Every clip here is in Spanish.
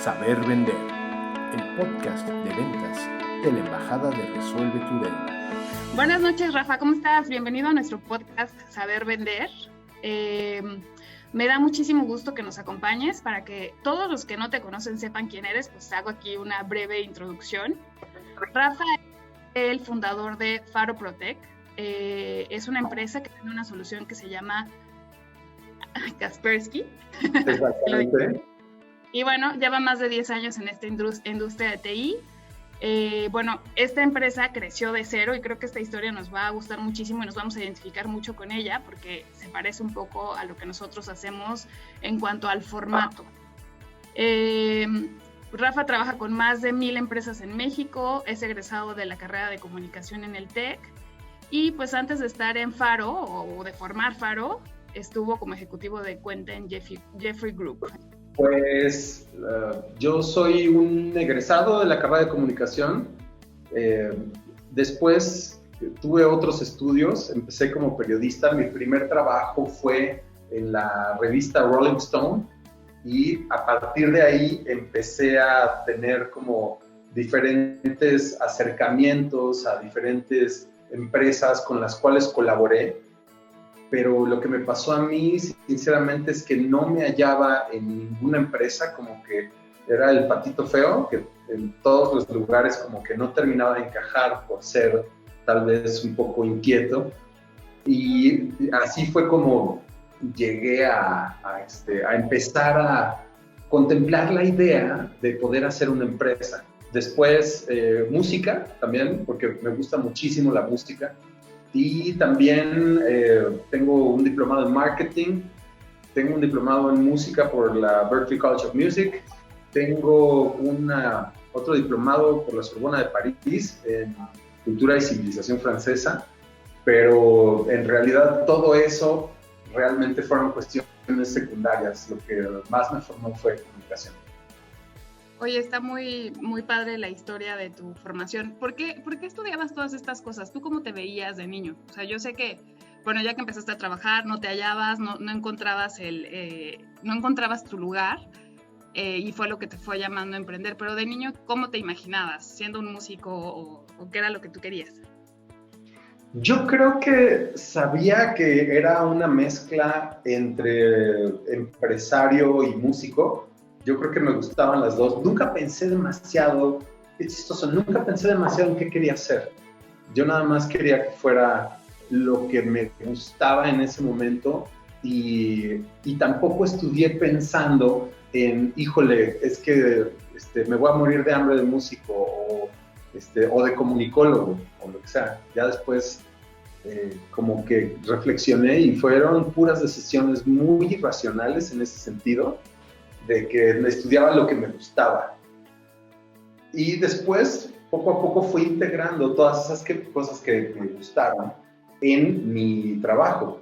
Saber Vender, el podcast de ventas de la Embajada de Resuelve Tu Deuda. Buenas noches, Rafa, ¿cómo estás? Bienvenido a nuestro podcast Saber Vender. Me da muchísimo gusto que nos acompañes. Para que todos los que no te conocen sepan quién eres, pues hago aquí una breve introducción. Rafa es el fundador de Faro Protect. Es una empresa que tiene una solución que se llama Kaspersky. Exactamente. Y bueno, lleva más de 10 años en esta industria de TI. Esta empresa creció de cero y creo que esta historia nos va a gustar muchísimo y nos vamos a identificar mucho con ella porque se parece un poco a lo que nosotros hacemos en cuanto al formato. Rafa trabaja con más de 1,000 empresas en México, es egresado de la carrera de comunicación en el TEC y pues antes de estar en Faro o de formar Faro, estuvo como ejecutivo de cuenta en Jeffrey Group. Pues yo soy un egresado de la carrera de comunicación. Después tuve otros estudios, empecé como periodista. Mi primer trabajo fue en la revista Rolling Stone y a partir de ahí empecé a tener como diferentes acercamientos a diferentes empresas con las cuales colaboré. Pero lo que me pasó a mí, sinceramente, es que no me hallaba en ninguna empresa, como que era el patito feo, que en todos los lugares como que no terminaba de encajar por ser tal vez un poco inquieto. Y así fue como llegué a empezar a contemplar la idea de poder hacer una empresa. Después, música también, porque me gusta muchísimo la música. Y también tengo un diplomado en marketing, tengo un diplomado en música por la Berklee College of Music, tengo otro diplomado por la Sorbona de París en cultura y civilización francesa, pero en realidad todo eso realmente fueron cuestiones secundarias. Lo que más me formó fue comunicación. Oye, está muy, muy padre la historia de tu formación. ¿Por qué estudiabas todas estas cosas? ¿Tú cómo te veías de niño? O sea, yo sé que, bueno, ya que empezaste a trabajar, no te hallabas, no encontrabas tu lugar y fue lo que te fue llamando a emprender. Pero de niño, ¿cómo te imaginabas? ¿Siendo un músico o qué era lo que tú querías? Yo creo que sabía que era una mezcla entre empresario y músico. Yo creo que me gustaban las dos. Nunca pensé demasiado, es chistoso, nunca pensé demasiado en qué quería hacer. Yo nada más quería que fuera lo que me gustaba en ese momento y tampoco estudié pensando en, híjole, es que me voy a morir de hambre de músico o de comunicólogo o lo que sea. Ya después como que reflexioné y fueron puras decisiones muy irracionales en ese sentido, de que estudiaba lo que me gustaba. Y después, poco a poco, fui integrando todas esas cosas que me gustaban en mi trabajo.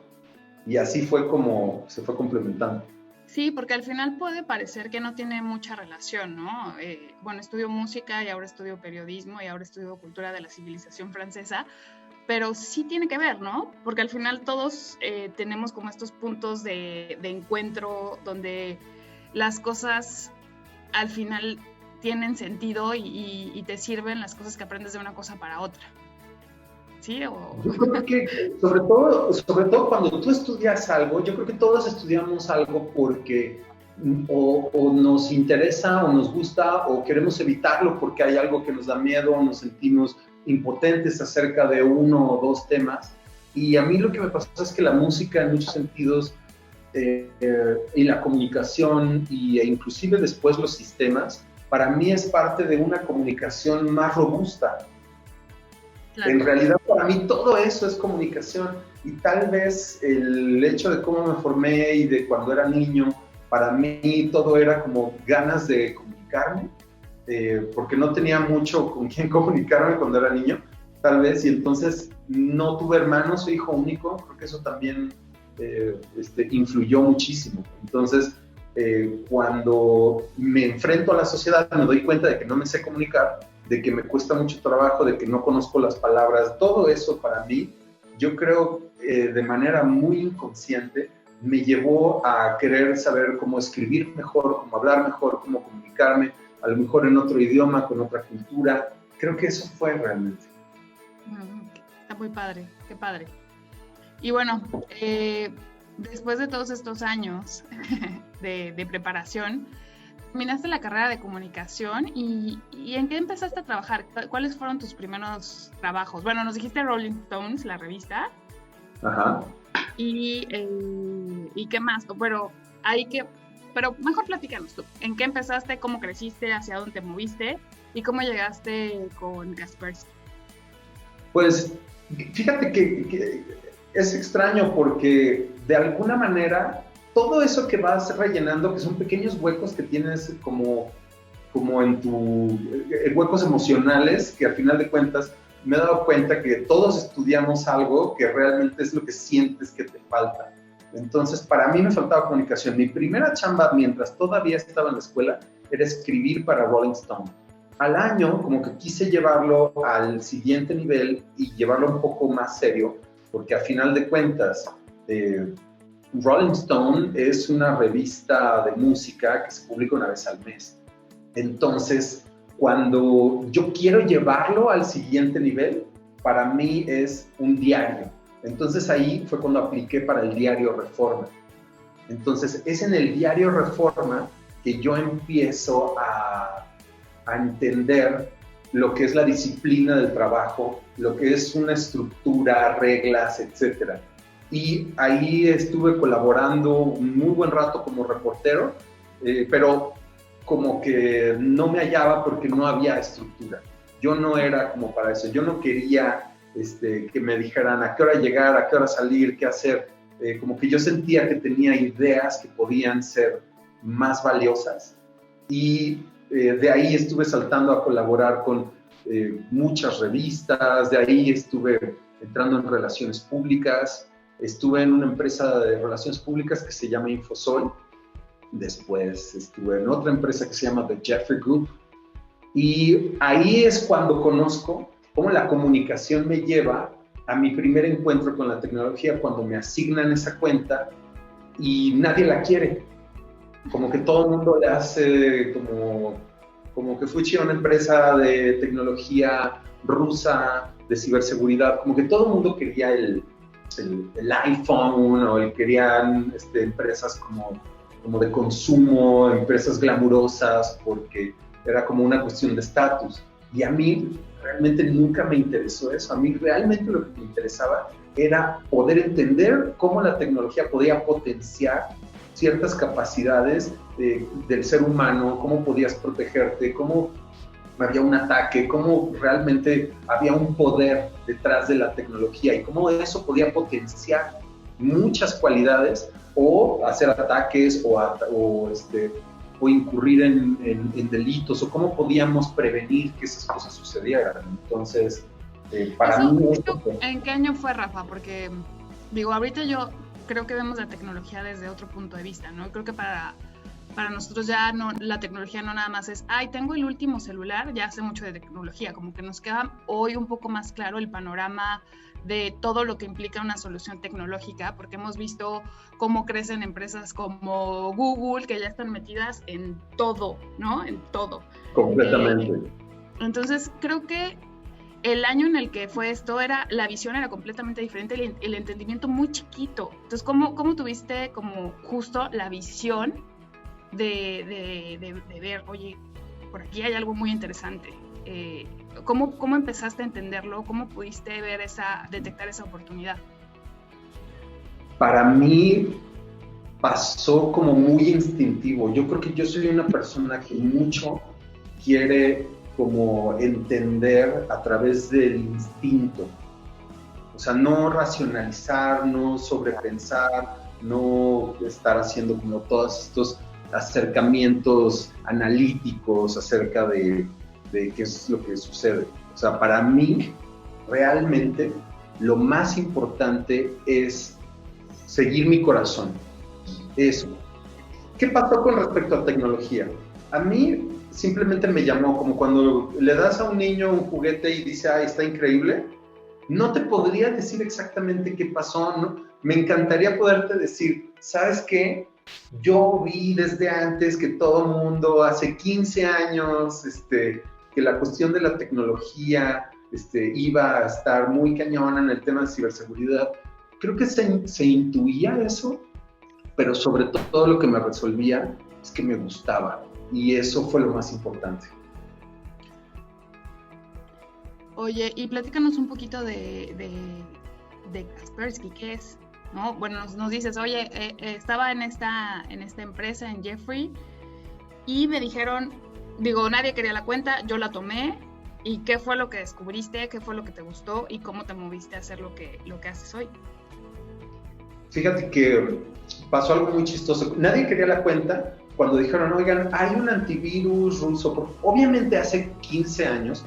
Y así fue como se fue complementando. Sí, porque al final puede parecer que no tiene mucha relación, ¿no? Estudio música y ahora estudio periodismo y ahora estudio cultura de la civilización francesa, pero sí tiene que ver, ¿no? Porque al final todos tenemos como estos puntos de encuentro donde las cosas al final tienen sentido y te sirven las cosas que aprendes de una cosa para otra. ¿Sí? Yo creo que sobre todo cuando tú estudias algo, yo creo que todos estudiamos algo porque o nos interesa o nos gusta o queremos evitarlo porque hay algo que nos da miedo o nos sentimos impotentes acerca de uno o dos temas. Y a mí lo que me pasó es que la música en muchos sentidos y la comunicación e inclusive después los sistemas, para mí es parte de una comunicación más robusta. Claro. En realidad para mí todo eso es comunicación y tal vez el hecho de cómo me formé y de cuando era niño, para mí todo era como ganas de comunicarme, porque no tenía mucho con quién comunicarme cuando era niño, tal vez, y entonces no tuve hermanos, soy hijo único, creo que eso también influyó muchísimo. Entonces, cuando me enfrento a la sociedad, me doy cuenta de que no me sé comunicar, de que me cuesta mucho trabajo, de que no conozco las palabras. Todo eso para mí, yo creo de manera muy inconsciente, me llevó a querer saber cómo escribir mejor, cómo hablar mejor, cómo comunicarme, a lo mejor en otro idioma, con otra cultura. Creo que eso fue realmente. Está muy padre, qué padre. Y bueno, después de todos estos años de preparación, terminaste la carrera de comunicación y ¿en qué empezaste a trabajar? ¿Cuáles fueron tus primeros trabajos? Bueno, nos dijiste Rolling Stones, la revista. Ajá. ¿Y qué más? Pero mejor platícanos tú. ¿En qué empezaste? ¿Cómo creciste? ¿Hacia dónde te moviste? ¿Y cómo llegaste con Kaspersky? Pues fíjate que es extraño porque de alguna manera todo eso que vas rellenando, que son pequeños huecos que tienes como en huecos emocionales, que al final de cuentas me he dado cuenta que todos estudiamos algo que realmente es lo que sientes que te falta. Entonces, para mí me faltaba comunicación. Mi primera chamba, mientras todavía estaba en la escuela, era escribir para Rolling Stone. Al año, como que quise llevarlo al siguiente nivel y llevarlo un poco más serio, porque al final de cuentas, Rolling Stone es una revista de música que se publica una vez al mes. Entonces, cuando yo quiero llevarlo al siguiente nivel, para mí es un diario. Entonces ahí fue cuando apliqué para el diario Reforma. Entonces es en el diario Reforma que yo empiezo a entender lo que es la disciplina del trabajo, lo que es una estructura, reglas, etc. Y ahí estuve colaborando un muy buen rato como reportero, pero como que no me hallaba porque no había estructura. Yo no era como para eso. Yo no quería que me dijeran a qué hora llegar, a qué hora salir, qué hacer. Como que yo sentía que tenía ideas que podían ser más valiosas. Y de ahí estuve saltando a colaborar con muchas revistas. De ahí estuve entrando en relaciones públicas. Estuve en una empresa de relaciones públicas que se llama Infosoy. Después estuve en otra empresa que se llama The Jeffrey Group. Y ahí es cuando conozco cómo la comunicación me lleva a mi primer encuentro con la tecnología, cuando me asignan esa cuenta y nadie la quiere. Como que todo el mundo le hace como que Fuji era una empresa de tecnología rusa, de ciberseguridad, como que todo el mundo quería el iPhone o querían empresas como de consumo, empresas glamurosas, porque era como una cuestión de estatus. Y a mí realmente nunca me interesó eso. A mí realmente lo que me interesaba era poder entender cómo la tecnología podía potenciar ciertas capacidades del ser humano, cómo podías protegerte, cómo había un ataque, cómo realmente había un poder detrás de la tecnología y cómo eso podía potenciar muchas cualidades o hacer ataques o incurrir en delitos, o cómo podíamos prevenir que esas cosas sucedieran. Entonces, para mí... ¿En qué año fue, Rafa? Porque, digo, ahorita yo creo que vemos la tecnología desde otro punto de vista, ¿no? Creo que para nosotros ya no, la tecnología no nada más es, ay, tengo el último celular, ya sé mucho de tecnología, como que nos queda hoy un poco más claro el panorama de todo lo que implica una solución tecnológica, porque hemos visto cómo crecen empresas como Google, que ya están metidas en todo, ¿no? En todo. Completamente. Entonces, creo que el año en el que fue esto, la visión era completamente diferente, el entendimiento muy chiquito. Entonces, ¿cómo tuviste como justo la visión de ver, oye, por aquí hay algo muy interesante? ¿Cómo empezaste a entenderlo? ¿Cómo pudiste detectar esa oportunidad? Para mí pasó como muy instintivo. Yo creo que yo soy una persona que mucho quiere como entender a través del instinto. O sea, no racionalizar, no sobrepensar, no estar haciendo como todos estos acercamientos analíticos acerca de qué es lo que sucede. O sea, para mí, realmente, lo más importante es seguir mi corazón. Eso. ¿Qué pasó con respecto a tecnología? A mí simplemente me llamó, como cuando le das a un niño un juguete y dice, ¡ay, está increíble! No te podría decir exactamente qué pasó, ¿no? Me encantaría poderte decir, ¿sabes qué? Yo vi desde antes que todo el mundo, hace 15 años, que la cuestión de la tecnología iba a estar muy cañona en el tema de ciberseguridad. Creo que se intuía eso, pero sobre todo lo que me resolvía es que me gustaba, y eso fue lo más importante. Oye, y platícanos un poquito de Kaspersky, ¿qué es? ¿No? Bueno, nos dices, oye, estaba en esta empresa, en Jeffrey, y me dijeron, nadie quería la cuenta, yo la tomé. ¿Y qué fue lo que descubriste? ¿Qué fue lo que te gustó? ¿Y cómo te moviste a hacer lo que haces hoy? Fíjate que pasó algo muy chistoso. Nadie quería la cuenta cuando dijeron, oigan, hay un antivirus ruso. Obviamente hace 15 años,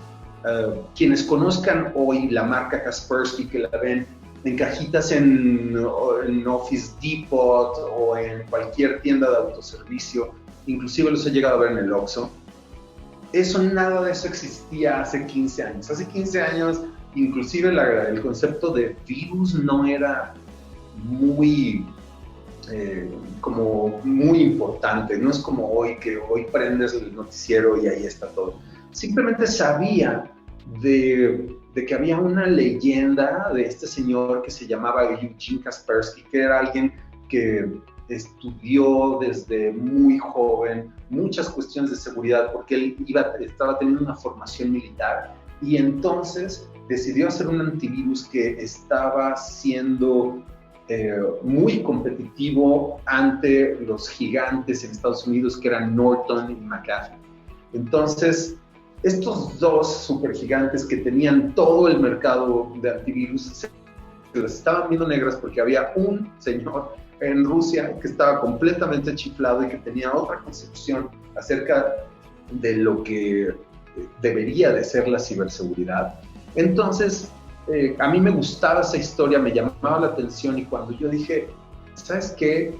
quienes conozcan hoy la marca Kaspersky, que la ven en cajitas en Office Depot o en cualquier tienda de autoservicio, inclusive los he llegado a ver en el Oxxo. Nada de eso existía hace 15 años. Hace 15 años, inclusive el concepto de virus no era muy importante. No es como hoy, que hoy prendes el noticiero y ahí está todo. Simplemente sabía de que había una leyenda de este señor que se llamaba Eugene Kaspersky, que era alguien que estudió desde muy joven muchas cuestiones de seguridad, porque él estaba teniendo una formación militar, y entonces decidió hacer un antivirus que estaba siendo muy competitivo ante los gigantes en Estados Unidos, que eran Norton y McAfee. Entonces, estos dos supergigantes que tenían todo el mercado de antivirus se las estaban viendo negras, porque había un señor en Rusia que estaba completamente chiflado y que tenía otra concepción acerca de lo que debería de ser la ciberseguridad. Entonces, a mí me gustaba esa historia, me llamaba la atención, y cuando yo dije, ¿sabes qué?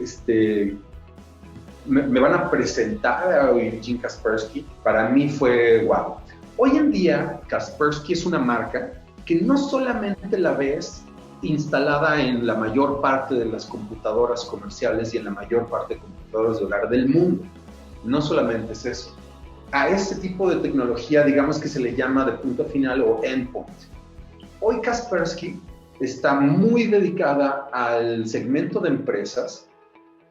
Me van a presentar a Eugene Kaspersky, para mí fue wow. Hoy en día, Kaspersky es una marca que no solamente la ves instalada en la mayor parte de las computadoras comerciales y en la mayor parte de computadoras de hogar del mundo. No solamente es eso. A ese tipo de tecnología, digamos que se le llama de punto final o endpoint. Hoy Kaspersky está muy dedicada al segmento de empresas,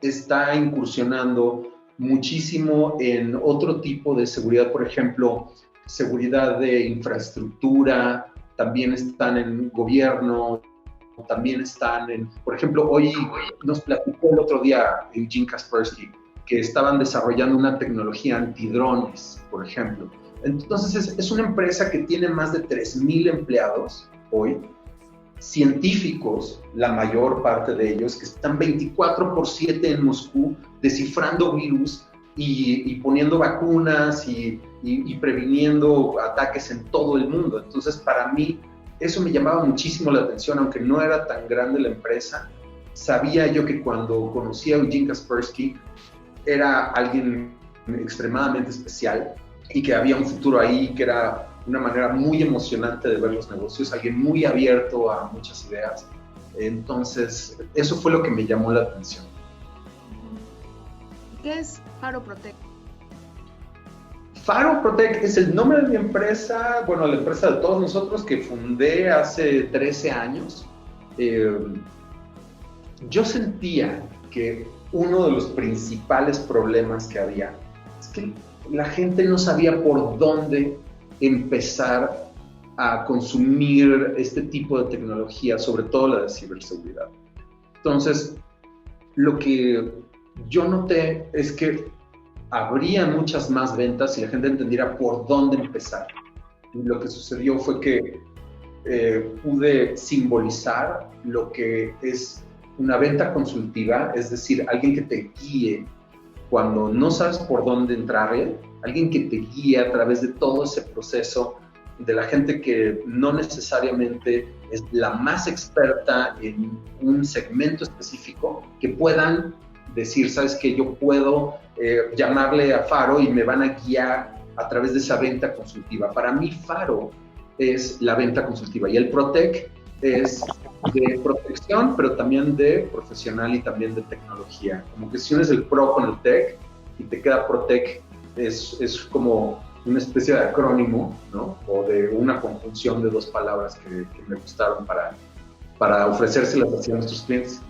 está incursionando muchísimo en otro tipo de seguridad, por ejemplo, seguridad de infraestructura, también están en gobierno, también están en, por ejemplo, hoy nos platicó el otro día Eugene Kaspersky que estaban desarrollando una tecnología antidrones, por ejemplo. Entonces es una empresa que tiene más de 3,000 empleados hoy, científicos, la mayor parte de ellos, que están 24/7 en Moscú descifrando virus y poniendo vacunas y previniendo ataques en todo el mundo. Entonces, para mí, eso me llamaba muchísimo la atención, aunque no era tan grande la empresa. Sabía yo que cuando conocí a Eugene Kaspersky era alguien extremadamente especial y que había un futuro ahí, que era una manera muy emocionante de ver los negocios, alguien muy abierto a muchas ideas. Entonces, eso fue lo que me llamó la atención. ¿Qué es Faro Protect? Faro Protect es el nombre de mi empresa, bueno, la empresa de todos nosotros que fundé hace 13 años. Yo sentía que uno de los principales problemas que había es que la gente no sabía por dónde empezar a consumir este tipo de tecnología, sobre todo la de ciberseguridad. Entonces, lo que yo noté es que habría muchas más ventas si la gente entendiera por dónde empezar. Y lo que sucedió fue que pude simbolizar lo que es una venta consultiva, es decir, alguien que te guíe cuando no sabes por dónde entrarle, alguien que te guíe a través de todo ese proceso, de la gente que no necesariamente es la más experta en un segmento específico, que puedan decir, sabes que yo puedo llamarle a Faro y me van a guiar a través de esa venta consultiva. Para mí Faro es la venta consultiva y el Protect es de protección, pero también de profesional y también de tecnología. Como que si unes el pro con el tech y te queda Protec, es como una especie de acrónimo, ¿no? O de una conjunción de dos palabras que me gustaron para ofrecérselas hacia nuestros clientes.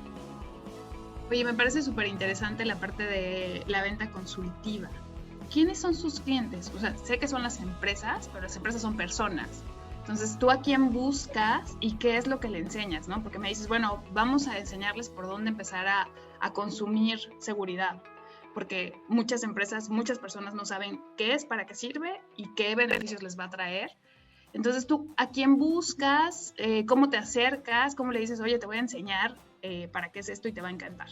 Oye, me parece súper interesante la parte de la venta consultiva. ¿Quiénes son sus clientes? O sea, sé que son las empresas, pero las empresas son personas. Entonces, ¿tú a quién buscas y qué es lo que le enseñas, no? Porque me dices, bueno, vamos a enseñarles por dónde empezar a consumir seguridad. Porque muchas empresas, muchas personas no saben qué es, para qué sirve y qué beneficios les va a traer. Entonces, ¿tú a quién buscas? ¿Cómo te acercas? ¿Cómo le dices, oye, te voy a enseñar para qué es esto y te va a encantar?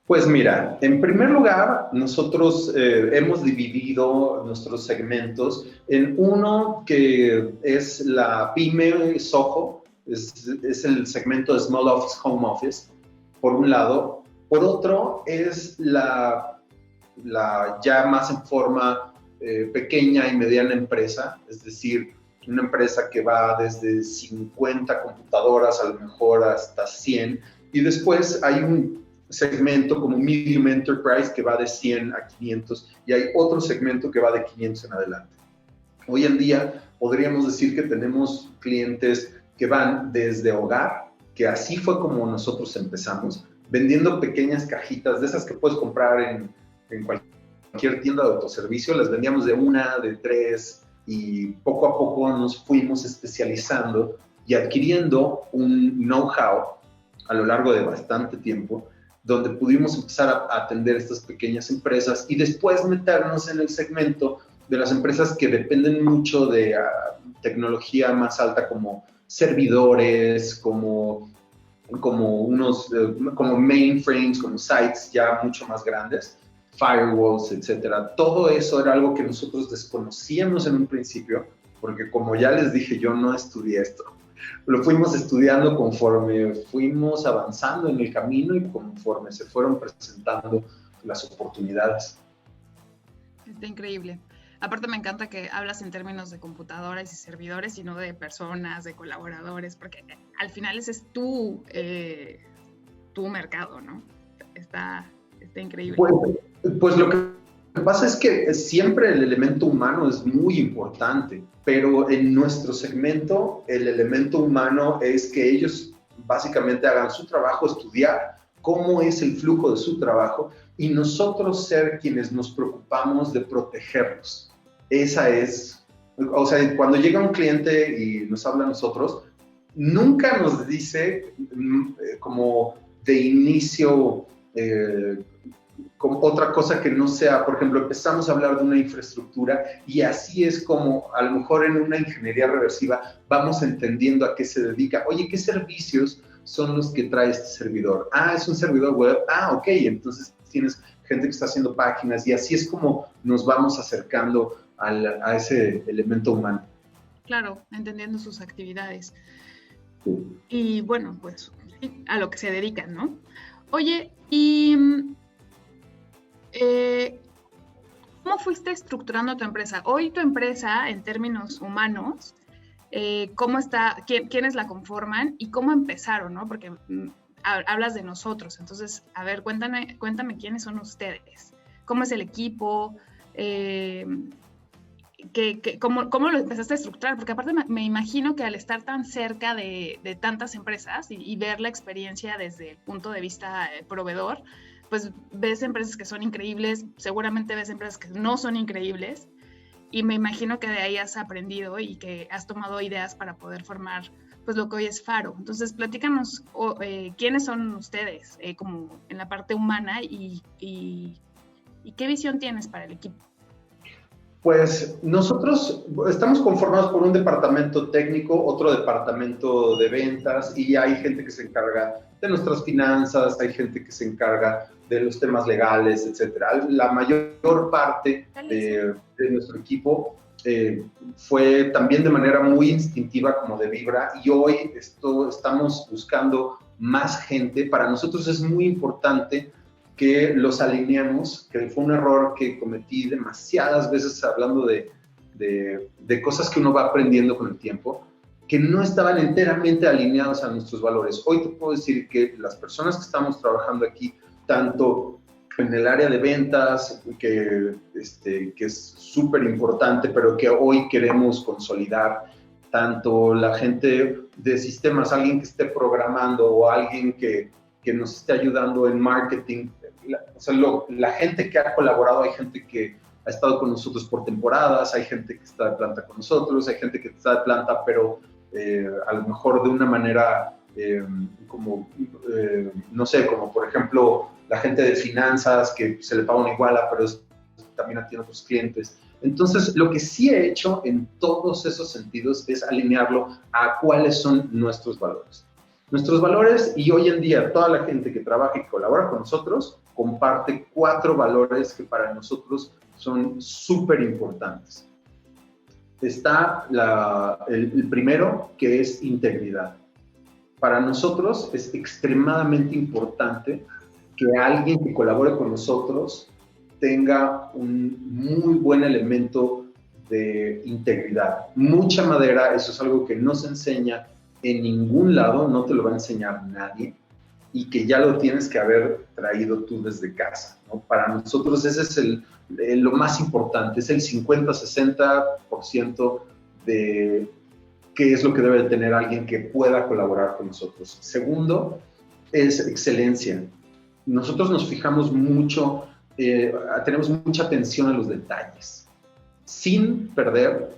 Pues mira, en primer lugar, nosotros hemos dividido nuestros segmentos en uno que es la pyme SOHO, es el segmento de Small Office, Home Office, por un lado. Por otro, es la ya más en forma pequeña y mediana empresa, es decir, una empresa que va desde 50 computadoras a lo mejor hasta 100, y después hay un segmento como Medium Enterprise que va de 100 a 500 y hay otro segmento que va de 500 en adelante. Hoy en día podríamos decir que tenemos clientes que van desde hogar, que así fue como nosotros empezamos, vendiendo pequeñas cajitas de esas que puedes comprar en cualquier tienda de autoservicio. Las vendíamos de 1, de 3 y poco a poco nos fuimos especializando y adquiriendo un know-how a lo largo de bastante tiempo, donde pudimos empezar a atender estas pequeñas empresas y después meternos en el segmento de las empresas que dependen mucho de tecnología más alta, como servidores, como mainframes, como sites ya mucho más grandes, firewalls, etcétera. Todo eso era algo que nosotros desconocíamos en un principio, porque como ya les dije, yo no estudié esto. Lo fuimos estudiando conforme fuimos avanzando en el camino y conforme se fueron presentando las oportunidades. Está increíble. Aparte me encanta que hablas en términos de computadoras y servidores y no de personas, de colaboradores, porque al final ese es tu mercado, ¿no? Está increíble. Pues lo que pasa es que siempre el elemento humano es muy importante, pero en nuestro segmento el elemento humano es que ellos básicamente hagan su trabajo, estudiar cómo es el flujo de su trabajo y nosotros ser quienes nos preocupamos de protegerlos. Esa es, o sea, cuando llega un cliente y nos habla a nosotros, nunca nos dice como de inicio como otra cosa que no sea, por ejemplo, empezamos a hablar de una infraestructura y así es como a lo mejor en una ingeniería reversiva vamos entendiendo a qué se dedica. Oye, ¿qué servicios son los que trae este servidor? Ah, es un servidor web. Ah, ok, entonces tienes gente que está haciendo páginas y así es como nos vamos acercando a ese elemento humano. Claro, entendiendo sus actividades. Sí. Y bueno, pues a lo que se dedican, ¿no? Oye, y ¿cómo fuiste estructurando tu empresa? Hoy tu empresa, en términos humanos, ¿cómo está? ¿Quiénes la conforman? ¿Y cómo empezaron, no? Porque hablas de nosotros. Entonces, a ver, cuéntame quiénes son ustedes. ¿Cómo es el equipo? ¿Cómo lo empezaste a estructurar? Porque aparte me imagino que al estar tan cerca de tantas empresas y ver la experiencia desde el punto de vista proveedor, pues ves empresas que son increíbles, seguramente ves empresas que no son increíbles, y me imagino que de ahí has aprendido y que has tomado ideas para poder formar pues lo que hoy es Faro. Entonces, platícanos quiénes son ustedes como en la parte humana y qué visión tienes para el equipo. Pues nosotros estamos conformados por un departamento técnico, otro departamento de ventas y hay gente que se encarga de nuestras finanzas, hay gente que se encarga de los temas legales, etcétera. La mayor parte de nuestro equipo fue también de manera muy instintiva, como de vibra, y hoy estamos buscando más gente. Para nosotros es muy importante que los alineemos, que fue un error que cometí demasiadas veces hablando de cosas que uno va aprendiendo con el tiempo, que no estaban enteramente alineados a nuestros valores. Hoy te puedo decir que las personas que estamos trabajando aquí, tanto en el área de ventas, que es súper importante, pero que hoy queremos consolidar, tanto la gente de sistemas, alguien que esté programando o alguien que nos esté ayudando en marketing, la gente que ha colaborado, hay gente que ha estado con nosotros por temporadas, hay gente que está de planta con nosotros, hay gente que está de planta, pero a lo mejor de una manera no sé, como por ejemplo la gente de finanzas que se le paga una iguala, pero también atiende a otros clientes. Entonces, lo que sí he hecho en todos esos sentidos es alinearlo a cuáles son nuestros valores. Nuestros valores, y hoy en día toda la gente que trabaja y colabora con nosotros comparte 4 valores que para nosotros son súper importantes. Está el primero, que es integridad. Para nosotros es extremadamente importante que alguien que colabore con nosotros tenga un muy buen elemento de integridad. Mucha madera, eso es algo que no se enseña en ningún lado, no te lo va a enseñar nadie, y que ya lo tienes que haber traído tú desde casa, ¿no? Para nosotros ese es lo más importante, es el 50-60% de qué es lo que debe tener alguien que pueda colaborar con nosotros. Segundo, es excelencia. Nosotros nos fijamos mucho, tenemos mucha atención a los detalles, sin perder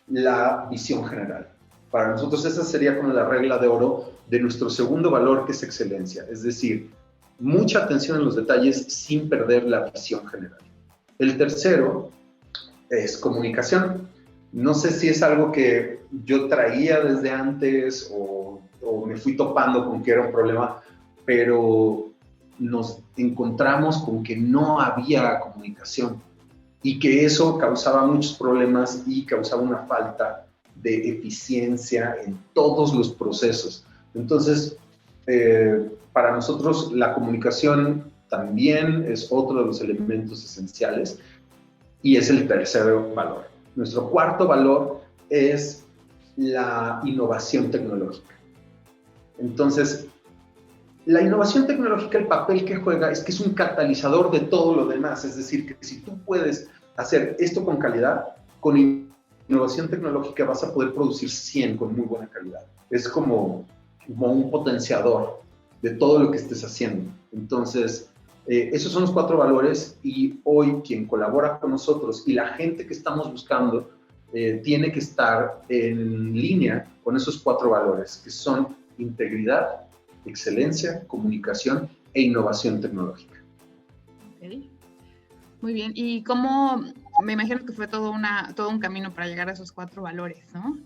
la visión general. Para nosotros esa sería como la regla de oro de nuestro segundo valor, que es excelencia. Es decir, mucha atención en los detalles sin perder la visión general. El tercero es comunicación. No sé si es algo que yo traía desde antes o me fui topando con que era un problema, pero nos encontramos con que no había comunicación y que eso causaba muchos problemas y causaba una falta de eficiencia en todos los procesos. Entonces, para nosotros la comunicación también es otro de los elementos esenciales y es el tercer valor. Nuestro cuarto valor es la innovación tecnológica. Entonces, la innovación tecnológica, el papel que juega es que es un catalizador de todo lo demás. Es decir, que si tú puedes hacer esto con calidad, con innovación tecnológica vas a poder producir 100 con muy buena calidad. Es como un potenciador de todo lo que estés haciendo. Entonces, esos son los 4 valores y hoy quien colabora con nosotros y la gente que estamos buscando tiene que estar en línea con esos 4 valores, que son integridad, excelencia, comunicación e innovación tecnológica. Okay. Muy bien. ¿Y cómo? Me imagino que fue todo un camino para llegar a esos 4 valores, ¿no?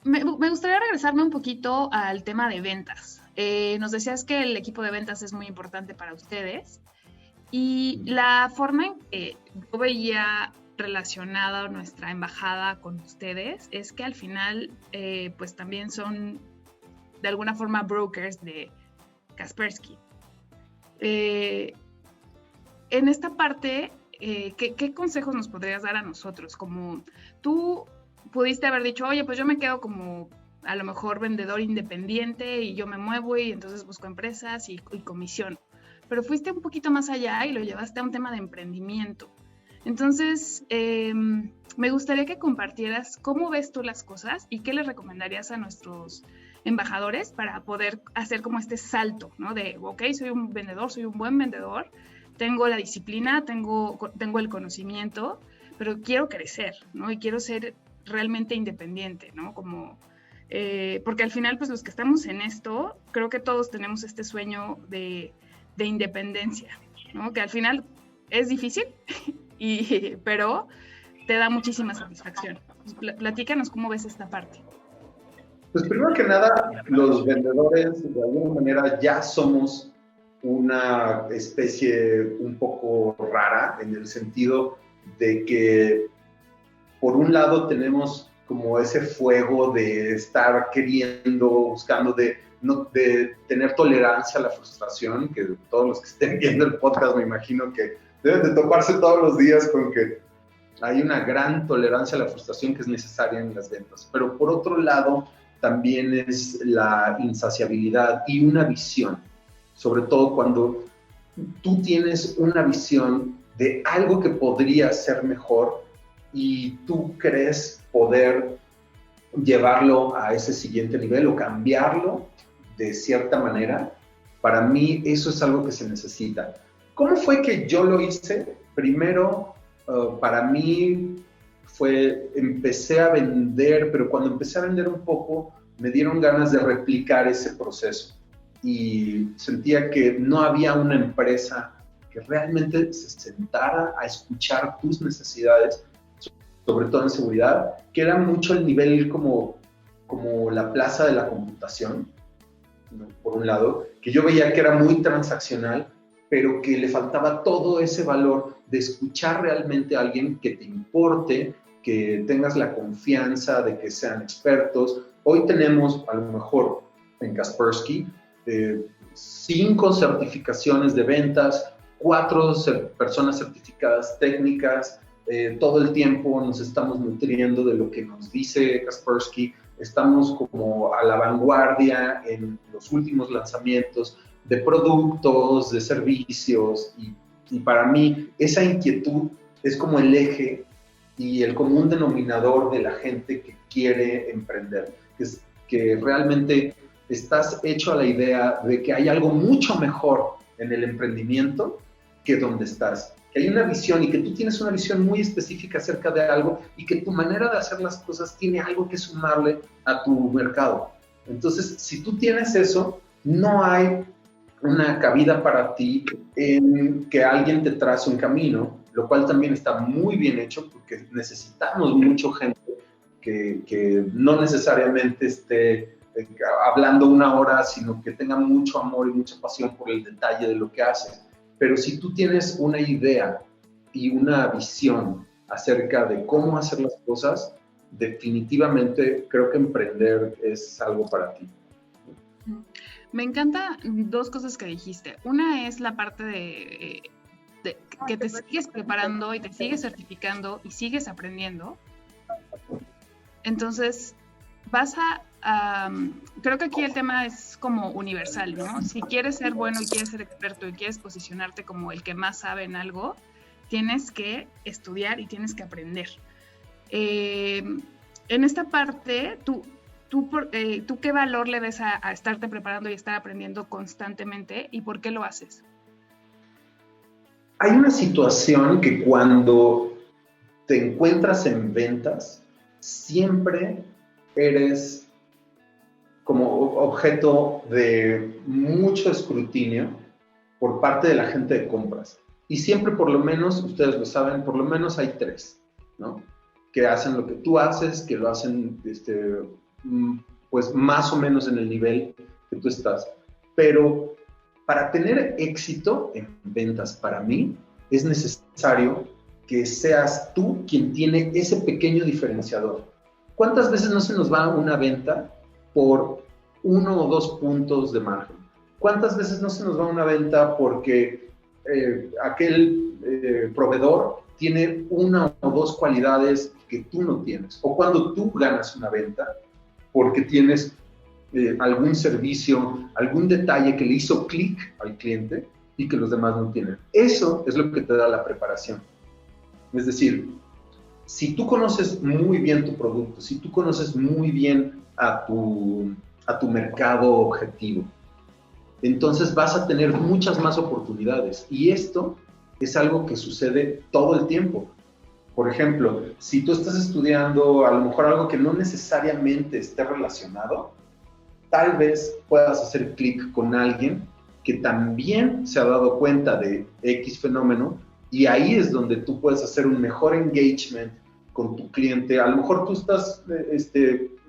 Me gustaría regresarme un poquito al tema de ventas. Nos decías que el equipo de ventas es muy importante para ustedes y la forma en que yo veía relacionada nuestra embajada con ustedes es que al final pues también son de alguna forma brokers de Kaspersky. En esta parte, ¿qué consejos nos podrías dar a nosotros? Como tú pudiste haber dicho, oye, pues yo me quedo como a lo mejor vendedor independiente y yo me muevo y entonces busco empresas y comisión. Pero fuiste un poquito más allá y lo llevaste a un tema de emprendimiento. Entonces, me gustaría que compartieras cómo ves tú las cosas y qué les recomendarías a nuestros embajadores para poder hacer como este salto, ¿no? De, ok, soy un vendedor, soy un buen vendedor, tengo la disciplina, tengo el conocimiento, pero quiero crecer, ¿no? Y quiero ser realmente independiente, ¿no? Como, porque al final, pues los que estamos en esto, creo que todos tenemos este sueño de independencia, ¿no? Que al final es difícil, pero te da muchísima satisfacción. Platícanos cómo ves esta parte. Pues primero que nada, los vendedores de alguna manera ya somos una especie un poco rara en el sentido de que por un lado tenemos como ese fuego de estar queriendo, buscando de tener tolerancia a la frustración, que todos los que estén viendo el podcast me imagino que deben de toparse todos los días con que hay una gran tolerancia a la frustración que es necesaria en las ventas. Pero por otro lado, también es la insaciabilidad y una visión. Sobre todo cuando tú tienes una visión de algo que podría ser mejor y tú crees poder llevarlo a ese siguiente nivel o cambiarlo de cierta manera, para mí eso es algo que se necesita. ¿Cómo fue que yo lo hice? Primero, para mí empecé a vender, pero cuando empecé a vender un poco, me dieron ganas de replicar ese proceso y sentía que no había una empresa que realmente se sentara a escuchar tus necesidades, sobre todo en seguridad, que era mucho el nivel como la plaza de la computación, ¿no? Por un lado, que yo veía que era muy transaccional, pero que le faltaba todo ese valor de escuchar realmente a alguien que te importe, que tengas la confianza de que sean expertos. Hoy tenemos, a lo mejor, en Kaspersky, 5 certificaciones de ventas, 4 personas certificadas técnicas. Todo el tiempo nos estamos nutriendo de lo que nos dice Kaspersky. Estamos como a la vanguardia en los últimos lanzamientos de productos, de servicios, y para mí esa inquietud es como el eje y el común denominador de la gente que quiere emprender, que realmente estás hecho a la idea de que hay algo mucho mejor en el emprendimiento que donde estás, que hay una visión y que tú tienes una visión muy específica acerca de algo y que tu manera de hacer las cosas tiene algo que sumarle a tu mercado. Entonces, si tú tienes eso, no hay una cabida para ti en que alguien te trace un camino, lo cual también está muy bien hecho porque necesitamos mucha gente que no necesariamente esté hablando una hora, sino que tenga mucho amor y mucha pasión por el detalle de lo que hace. Pero si tú tienes una idea y una visión acerca de cómo hacer las cosas, definitivamente creo que emprender es algo para ti. Me encanta 2 cosas que dijiste. Una es la parte de que te sigues preparando y te sigues certificando y sigues aprendiendo. Entonces, creo que aquí el tema es como universal, ¿no? Si quieres ser bueno y quieres ser experto y quieres posicionarte como el que más sabe en algo, tienes que estudiar y tienes que aprender. En esta parte, ¿tú qué valor le ves a estarte preparando y estar aprendiendo constantemente y por qué lo haces? Hay una situación que cuando te encuentras en ventas, siempre eres como objeto de mucho escrutinio por parte de la gente de compras. Y siempre, por lo menos, ustedes lo saben, por lo menos hay 3, ¿no? Que hacen lo que tú haces, que lo hacen pues más o menos en el nivel que tú estás. Pero para tener éxito en ventas, para mí, es necesario que seas tú quien tiene ese pequeño diferenciador. ¿Cuántas veces no se nos va una venta por 1 o 2 puntos de margen? ¿Cuántas veces no se nos va una venta porque aquel proveedor tiene 1 o 2 cualidades que tú no tienes? O cuando tú ganas una venta porque tienes algún servicio, algún detalle que le hizo clic al cliente y que los demás no tienen. Eso es lo que te da la preparación. Es decir, si tú conoces muy bien tu producto, si tú conoces muy bien a tu mercado objetivo, entonces vas a tener muchas más oportunidades. Y esto es algo que sucede todo el tiempo. Por ejemplo, si tú estás estudiando a lo mejor algo que no necesariamente esté relacionado, tal vez puedas hacer clic con alguien que también se ha dado cuenta de X fenómeno, y ahí es donde tú puedes hacer un mejor engagement con tu cliente. A lo mejor tú estás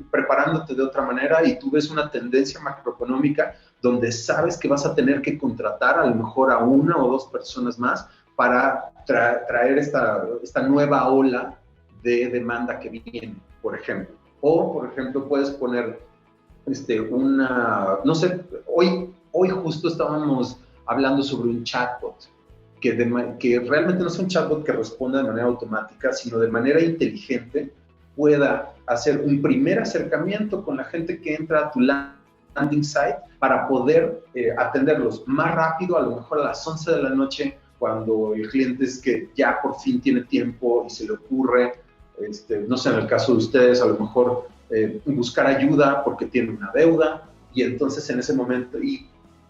preparándote de otra manera y tú ves una tendencia macroeconómica donde sabes que vas a tener que contratar a lo mejor a 1 o 2 personas más para traer esta nueva ola de demanda que viene, por ejemplo. O, por ejemplo, puedes poner no sé, hoy justo estábamos hablando sobre un chatbot que realmente no sea un chatbot que responda de manera automática, sino de manera inteligente, pueda hacer un primer acercamiento con la gente que entra a tu landing site para poder atenderlos más rápido, a lo mejor a las 11 de la noche, cuando el cliente es que ya por fin tiene tiempo y se le ocurre, no sé, en el caso de ustedes, a lo mejor buscar ayuda porque tiene una deuda, y entonces en ese momento, ¿y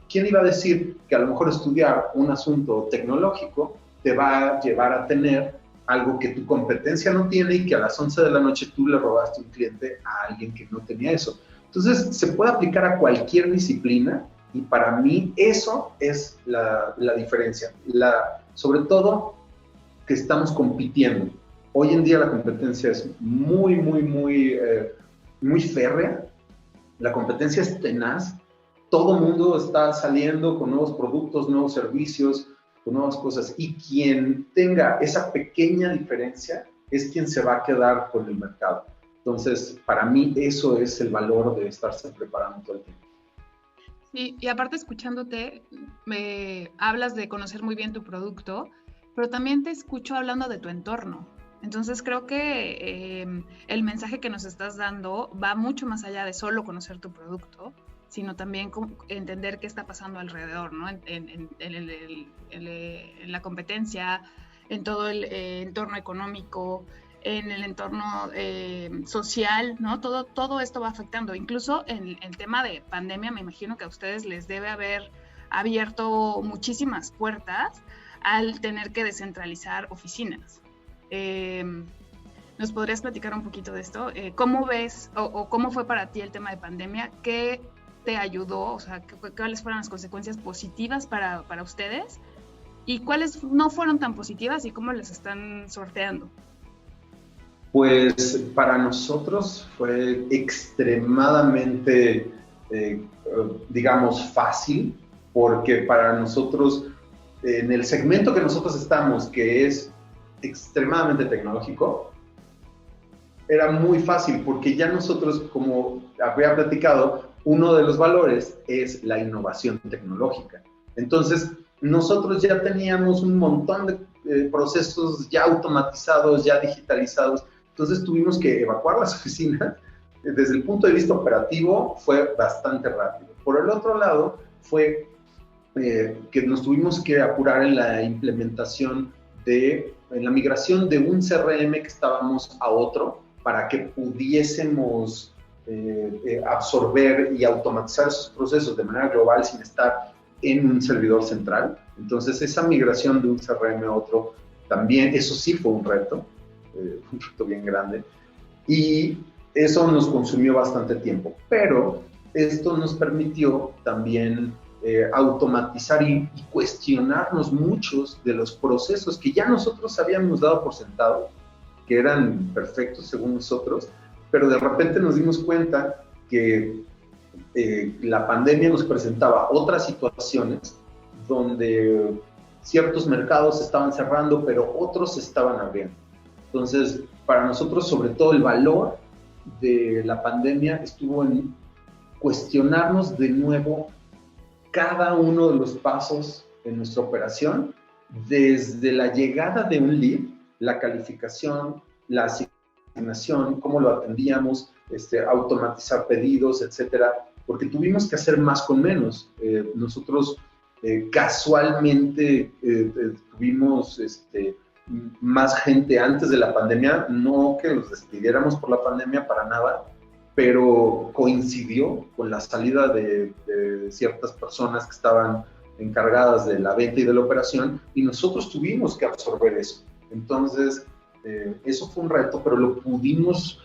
quién iba a decir que a lo mejor estudiar un asunto tecnológico te va a llevar a tener algo que tu competencia no tiene y que a las 11 de la noche tú le robaste un cliente a alguien que no tenía eso? Entonces, se puede aplicar a cualquier disciplina y para mí eso es la diferencia. Sobre todo que estamos compitiendo. Hoy en día la competencia es muy férrea. La competencia es tenaz. Todo el mundo está saliendo con nuevos productos, nuevos servicios, con nuevas cosas. Y quien tenga esa pequeña diferencia es quien se va a quedar con el mercado. Entonces, para mí eso es el valor de estarse preparando todo el tiempo. Sí, y aparte escuchándote, me hablas de conocer muy bien tu producto, pero también te escucho hablando de tu entorno. Entonces creo que el mensaje que nos estás dando va mucho más allá de solo conocer tu producto, sino también entender qué está pasando alrededor, ¿no? En la competencia, en todo el entorno económico, en el entorno social, ¿no? Todo esto va afectando. Incluso en el tema de pandemia, me imagino que a ustedes les debe haber abierto muchísimas puertas al tener que descentralizar oficinas. ¿Nos podrías platicar un poquito de esto? ¿Cómo ves o cómo fue para ti el tema de pandemia? ¿Qué te ayudó? O sea, ¿cuáles fueron las consecuencias positivas para ustedes? ¿Y cuáles no fueron tan positivas y cómo las están sorteando? Pues para nosotros fue extremadamente, digamos, fácil, porque para nosotros, en el segmento que nosotros estamos, que es extremadamente tecnológico, era muy fácil, porque ya nosotros, como había platicado, uno de los valores es la innovación tecnológica. Entonces, nosotros ya teníamos un montón de procesos ya automatizados, ya digitalizados. Entonces tuvimos que evacuar las oficinas. Desde el punto de vista operativo fue bastante rápido. Por el otro lado fue que nos tuvimos que apurar en la implementación en la migración de un CRM que estábamos a otro para que pudiésemos absorber y automatizar esos procesos de manera global sin estar en un servidor central. Entonces esa migración de un CRM a otro también, eso sí fue un reto bien grande, y eso nos consumió bastante tiempo, pero esto nos permitió también automatizar y cuestionarnos muchos de los procesos que ya nosotros habíamos dado por sentado, que eran perfectos según nosotros, pero de repente nos dimos cuenta que la pandemia nos presentaba otras situaciones donde ciertos mercados estaban cerrando, pero otros estaban abriendo. Entonces, para nosotros, sobre todo, el valor de la pandemia estuvo en cuestionarnos de nuevo cada uno de los pasos en nuestra operación, desde la llegada de un lead, la calificación, la asignación, cómo lo atendíamos, automatizar pedidos, etcétera, porque tuvimos que hacer más con menos. Nosotros casualmente tuvimos más gente antes de la pandemia, no que los despidiéramos por la pandemia para nada, pero coincidió con la salida de ciertas personas que estaban encargadas de la venta y de la operación, y nosotros tuvimos que absorber eso. Entonces, eso fue un reto, pero lo pudimos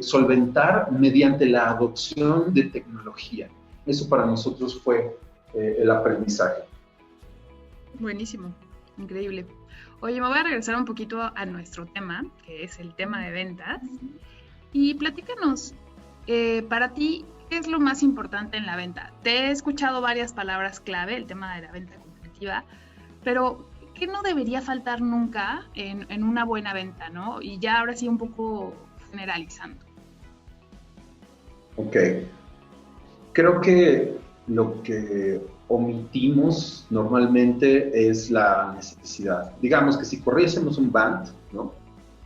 solventar mediante la adopción de tecnología. Eso para nosotros fue el aprendizaje. Buenísimo, increíble. Oye, me voy a regresar un poquito a nuestro tema, que es el tema de ventas. Y platícanos, para ti, ¿qué es lo más importante en la venta? Te he escuchado varias palabras clave, el tema de la venta competitiva, pero ¿qué no debería faltar nunca en una buena venta, ¿no? Y ya ahora sí un poco generalizando. Ok. Creo que lo que omitimos normalmente es la necesidad. Digamos que si corriésemos un band, ¿no?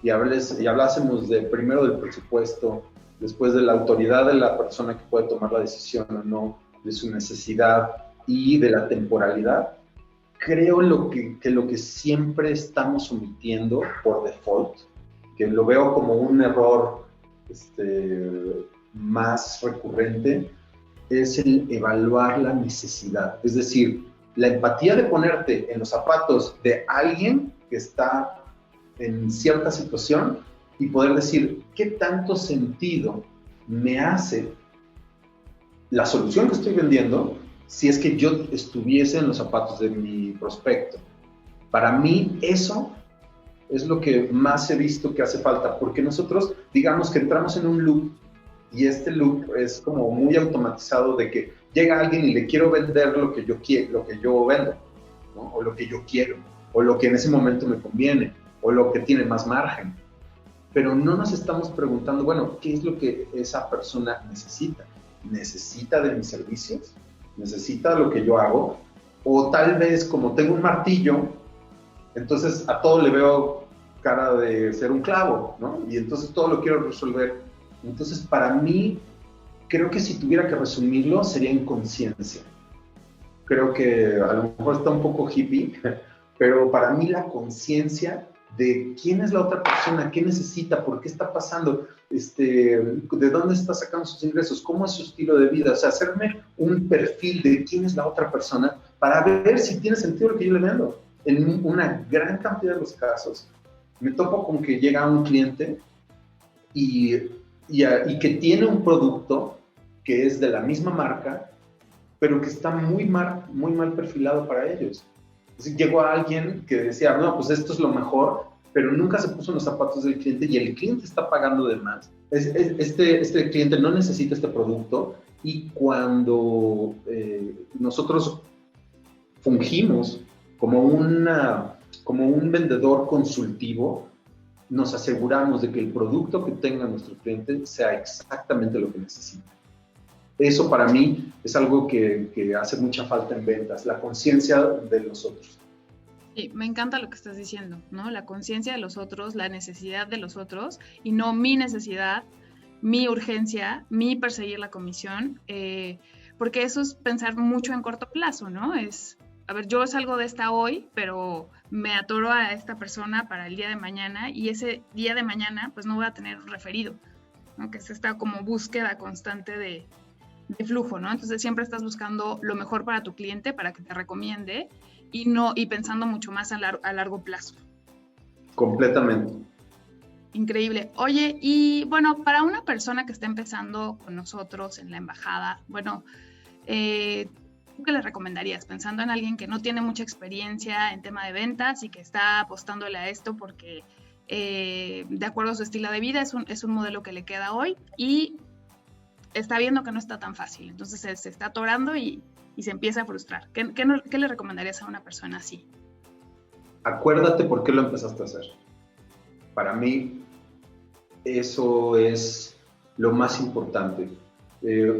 Y hablásemos primero del presupuesto, después de la autoridad de la persona que puede tomar la decisión o no, de su necesidad y de la temporalidad, creo que lo que siempre estamos omitiendo por default, que lo veo como un error más recurrente, es el evaluar la necesidad. Es decir, la empatía de ponerte en los zapatos de alguien que está en cierta situación y poder decir, ¿qué tanto sentido me hace la solución que estoy vendiendo si es que yo estuviese en los zapatos de mi prospecto? Para mí eso es lo que más he visto que hace falta, porque nosotros, digamos que entramos en un loop, y este loop es como muy automatizado de que llega alguien y le quiero vender lo que yo quiero, lo que yo vendo, ¿no? O lo que yo quiero, o lo que en ese momento me conviene, o lo que tiene más margen. Pero no nos estamos preguntando, bueno, ¿qué es lo que esa persona necesita? ¿Necesita de mis servicios? ¿Necesita lo que yo hago? O tal vez, como tengo un martillo, entonces a todo le veo cara de ser un clavo, ¿no? Y entonces todo lo quiero resolver. Entonces, para mí, creo que si tuviera que resumirlo, sería en conciencia. Creo que a lo mejor está un poco hippie, pero para mí la conciencia de quién es la otra persona, qué necesita, por qué está pasando, de dónde está sacando sus ingresos, cómo es su estilo de vida, o sea, hacerme un perfil de quién es la otra persona para ver si tiene sentido lo que yo le vendo. En una gran cantidad de los casos, me topo con que llega un cliente y que tiene un producto que es de la misma marca, pero que está muy mal perfilado para ellos. Entonces, llegó a alguien que decía, no, pues esto es lo mejor, pero nunca se puso en los zapatos del cliente y el cliente está pagando de más. Este cliente no necesita este producto y cuando nosotros fungimos como un vendedor consultivo, nos aseguramos de que el producto que tenga nuestro cliente sea exactamente lo que necesita. Eso para mí es algo que hace mucha falta en ventas, la conciencia de los otros. Sí, me encanta lo que estás diciendo, ¿no? La conciencia de los otros, la necesidad de los otros y no mi necesidad, mi urgencia, mi perseguir la comisión, porque eso es pensar mucho en corto plazo, ¿no? A ver, yo salgo de esta hoy, pero me atoro a esta persona para el día de mañana y ese día de mañana pues no voy a tener referido, ¿no? Que es esta como búsqueda constante de flujo, ¿no? Entonces siempre estás buscando lo mejor para tu cliente, para que te recomiende y pensando mucho más a largo plazo. Completamente. Increíble. Oye, y bueno, para una persona que está empezando con nosotros en la embajada, bueno, ¿tú qué le recomendarías? Pensando en alguien que no tiene mucha experiencia en tema de ventas y que está apostándole a esto porque de acuerdo a su estilo de vida es un modelo que le queda hoy y está viendo que no está tan fácil. Entonces se está atorando y se empieza a frustrar. ¿Qué le recomendarías a una persona así? Acuérdate por qué lo empezaste a hacer. Para mí, eso es lo más importante.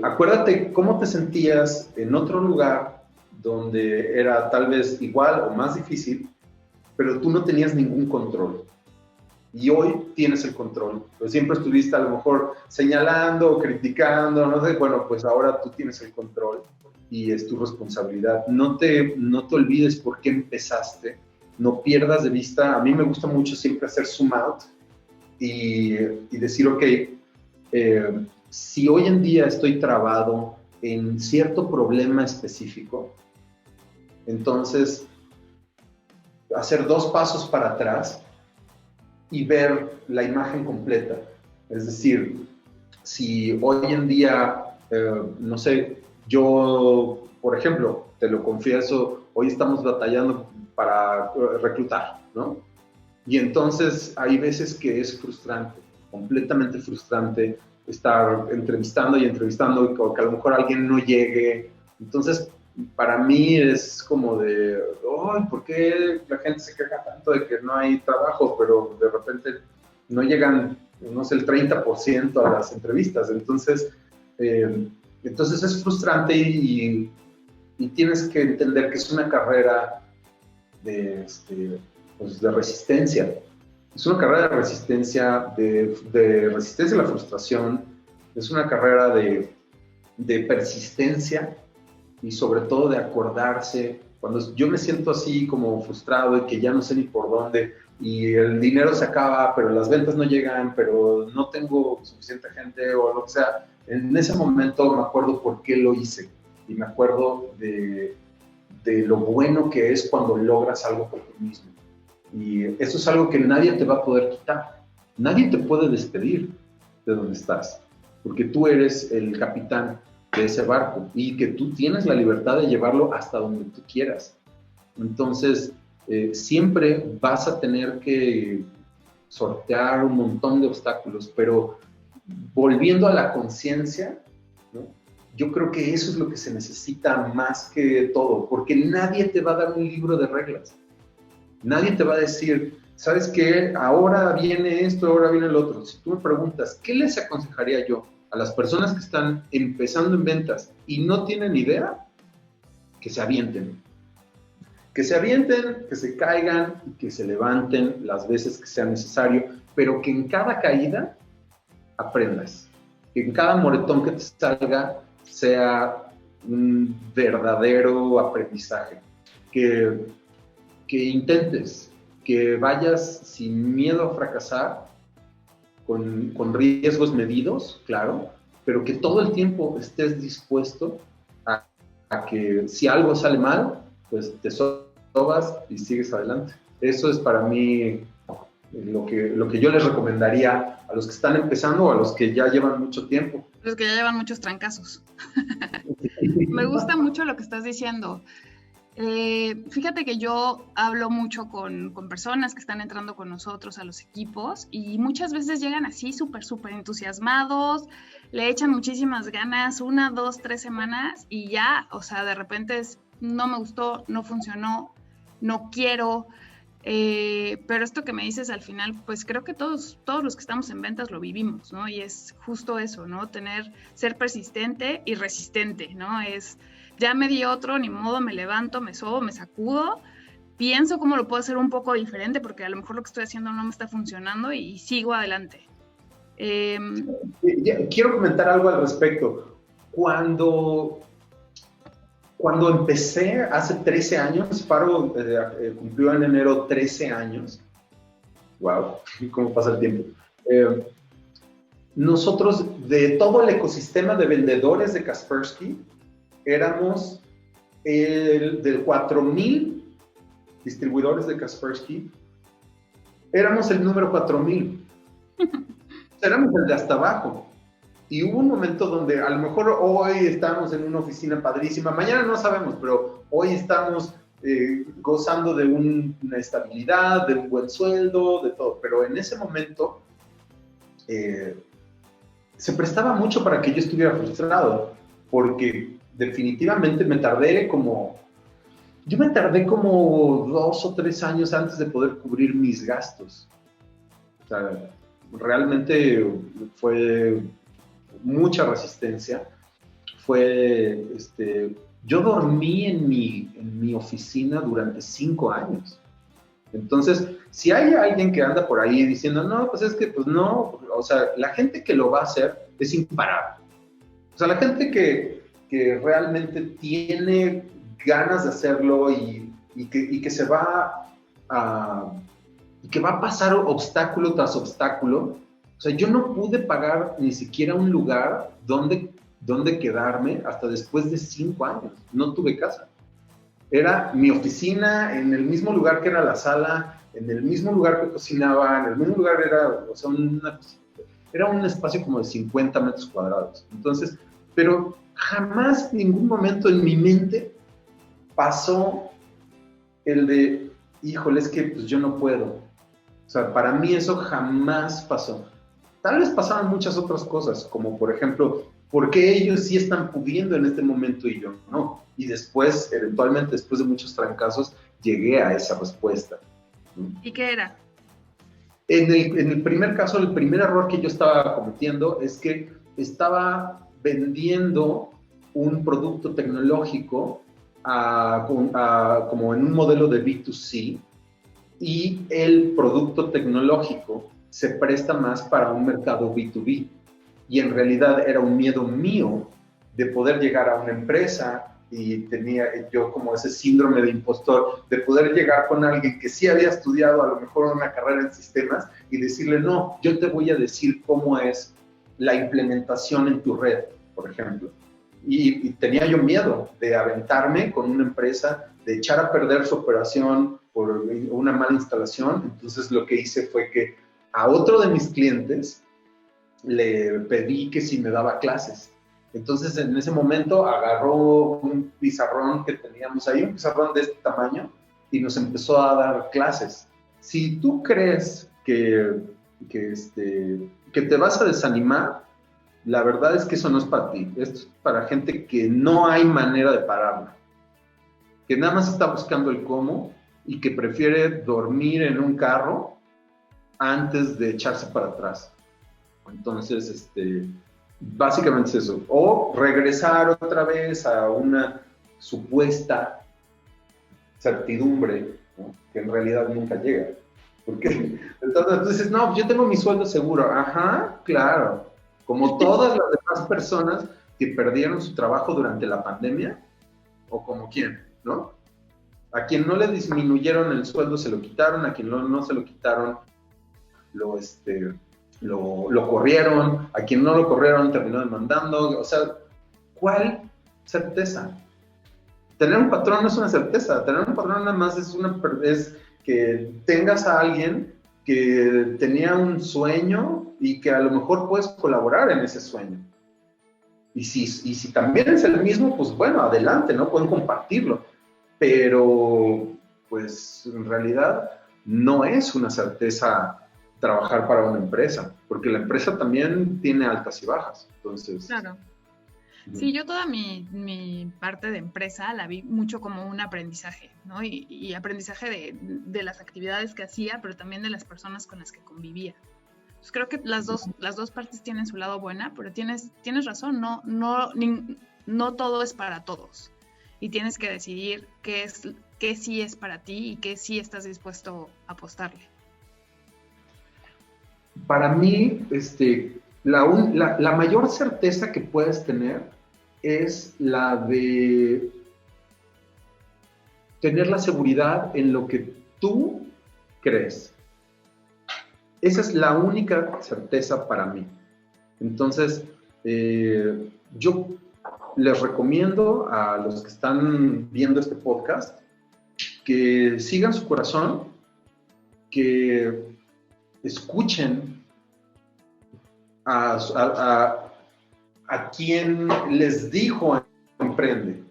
Acuérdate cómo te sentías en otro lugar donde era tal vez igual o más difícil, pero tú no tenías ningún control. Y hoy tienes el control. Pues siempre estuviste a lo mejor señalando o criticando, no sé, bueno, pues ahora tú tienes el control y es tu responsabilidad. No te olvides por qué empezaste, no pierdas de vista. A mí me gusta mucho siempre hacer zoom out y decir, ok, si hoy en día estoy trabado en cierto problema específico, entonces hacer 2 pasos para atrás y ver la imagen completa. Es decir, si hoy en día, no sé, yo, por ejemplo, te lo confieso, hoy estamos batallando para reclutar, ¿no? Y entonces hay veces que es frustrante, completamente frustrante, estar entrevistando y entrevistando y que a lo mejor alguien no llegue. Entonces, para mí es como de, ¿por qué la gente se queja tanto de que no hay trabajo, pero de repente no llegan, no sé, el 30% a las entrevistas? Entonces es frustrante y y tienes que entender que es una carrera pues de resistencia. Es una carrera de resistencia, de resistencia a la frustración, es una carrera de persistencia y sobre todo de acordarse. Cuando yo me siento así como frustrado y que ya no sé ni por dónde, y el dinero se acaba, pero las ventas no llegan, pero no tengo suficiente gente o lo que sea, en ese momento me acuerdo por qué lo hice y me acuerdo de lo bueno que es cuando logras algo por ti mismo. Y eso es algo que nadie te va a poder quitar. Nadie te puede despedir de donde estás, porque tú eres el capitán de ese barco y que tú tienes la libertad de llevarlo hasta donde tú quieras. Entonces, siempre vas a tener que sortear un montón de obstáculos, pero volviendo a la conciencia, ¿no? Yo creo que eso es lo que se necesita más que todo, porque nadie te va a dar un libro de reglas. Nadie te va a decir, ¿sabes qué? Ahora viene esto, ahora viene el otro. Si tú me preguntas, ¿qué les aconsejaría yo a las personas que están empezando en ventas y no tienen idea? Que se avienten. Que se avienten, que se caigan y que se levanten las veces que sea necesario, pero que en cada caída aprendas. Que en cada moretón que te salga sea un verdadero aprendizaje. Que intentes, que vayas sin miedo a fracasar, con riesgos medidos, claro, pero que todo el tiempo estés dispuesto a que si algo sale mal, pues te sobas y sigues adelante. Eso es para mí lo que yo les recomendaría a los que están empezando o a los que ya llevan mucho tiempo. Los que ya llevan muchos trancazos. Me gusta mucho lo que estás diciendo. Fíjate que yo hablo mucho con personas que están entrando con nosotros a los equipos y muchas veces llegan así súper entusiasmados, le echan muchísimas ganas, 1, 2, 3 semanas y ya, o sea, de repente no me gustó, no funcionó, no quiero, pero esto que me dices al final, pues creo que todos los que estamos en ventas lo vivimos, ¿no? Y es justo eso, ¿no? Ser persistente y resistente, ¿no? Ya me di otro, ni modo, me levanto, me sobo, me sacudo, pienso cómo lo puedo hacer un poco diferente porque a lo mejor lo que estoy haciendo no me está funcionando y sigo adelante. Quiero comentar algo al respecto. Cuando empecé hace 13 años, Faro cumplió en enero 13 años. Wow, cómo pasa el tiempo. Nosotros, de todo el ecosistema de vendedores de Kaspersky, éramos del 4,000 distribuidores de Kaspersky, éramos el número 4,000. Éramos el de hasta abajo. Y hubo un momento donde a lo mejor hoy estamos en una oficina padrísima, mañana no sabemos, pero hoy estamos gozando de una estabilidad, de un buen sueldo, de todo. Pero en ese momento se prestaba mucho para que yo estuviera frustrado, porque definitivamente me tardé como 2 o 3 años antes de poder cubrir mis gastos. O sea, realmente fue mucha resistencia. Yo dormí en mi oficina durante 5 años. Entonces, si hay alguien que anda por ahí diciendo, no, pues es que, pues no, o sea, la gente que lo va a hacer es imparable. O sea, la gente que realmente tiene ganas de hacerlo y que se va y que va a pasar obstáculo tras obstáculo. O sea, yo no pude pagar ni siquiera un lugar donde quedarme hasta después de 5 años. No tuve casa. Era mi oficina en el mismo lugar que era la sala, en el mismo lugar que cocinaba, en el mismo lugar era un espacio como de 50 metros cuadrados. Entonces, pero jamás en ningún momento en mi mente pasó el de, híjole, es que pues yo no puedo. O sea, para mí eso jamás pasó. Tal vez pasaban muchas otras cosas, como por ejemplo, ¿por qué ellos sí están pudiendo en este momento y yo no? Y después, eventualmente, después de muchos fracasos, llegué a esa respuesta. ¿Y qué era? En el primer caso, el primer error que yo estaba cometiendo es que estaba vendiendo un producto tecnológico como en un modelo de B2C, y el producto tecnológico se presta más para un mercado B2B. Y en realidad era un miedo mío de poder llegar a una empresa, y tenía yo como ese síndrome de impostor, de poder llegar con alguien que sí había estudiado a lo mejor una carrera en sistemas y decirle, no, yo te voy a decir cómo es la implementación en tu red, por ejemplo. Y tenía yo miedo de aventarme con una empresa, de echar a perder su operación por una mala instalación. Entonces lo que hice fue que a otro de mis clientes le pedí que si me daba clases. Entonces en ese momento agarró un pizarrón que teníamos ahí, un pizarrón de este tamaño, y nos empezó a dar clases. Si tú crees que te vas a desanimar, la verdad es que eso no es para ti. Esto es para gente que no hay manera de pararla, que nada más está buscando el cómo y que prefiere dormir en un carro antes de echarse para atrás. Entonces, básicamente es eso. O regresar otra vez a una supuesta certidumbre, ¿no? Que en realidad nunca llega. Porque entonces dices, no, yo tengo mi sueldo seguro. Ajá, claro. Como todas las demás personas que perdieron su trabajo durante la pandemia, o como quién, ¿no? A quien no le disminuyeron el sueldo se lo quitaron, a quien no se lo quitaron lo corrieron, a quien no lo corrieron terminó demandando. O sea, ¿cuál certeza? Tener un patrón no es una certeza. Tener un patrón nada más es que tengas a alguien que tenía un sueño y que a lo mejor puedes colaborar en ese sueño. Y si también es el mismo, pues bueno, adelante, ¿no? Pueden compartirlo. Pero, pues, en realidad no es una certeza trabajar para una empresa, porque la empresa también tiene altas y bajas. Entonces, claro. Sí, yo toda mi parte de empresa la vi mucho como un aprendizaje, ¿no? Y aprendizaje de las actividades que hacía, pero también de las personas con las que convivía. Pues creo que las dos partes tienen su lado buena, pero tienes razón, no todo es para todos. Y tienes que decidir qué sí es para ti y qué sí estás dispuesto a apostarle. Para mí, la mayor certeza que puedes tener es la de tener la seguridad en lo que tú crees. Esa es la única certeza para mí. Entonces, yo les recomiendo a los que están viendo este podcast que sigan su corazón, que escuchen a quien les dijo emprende,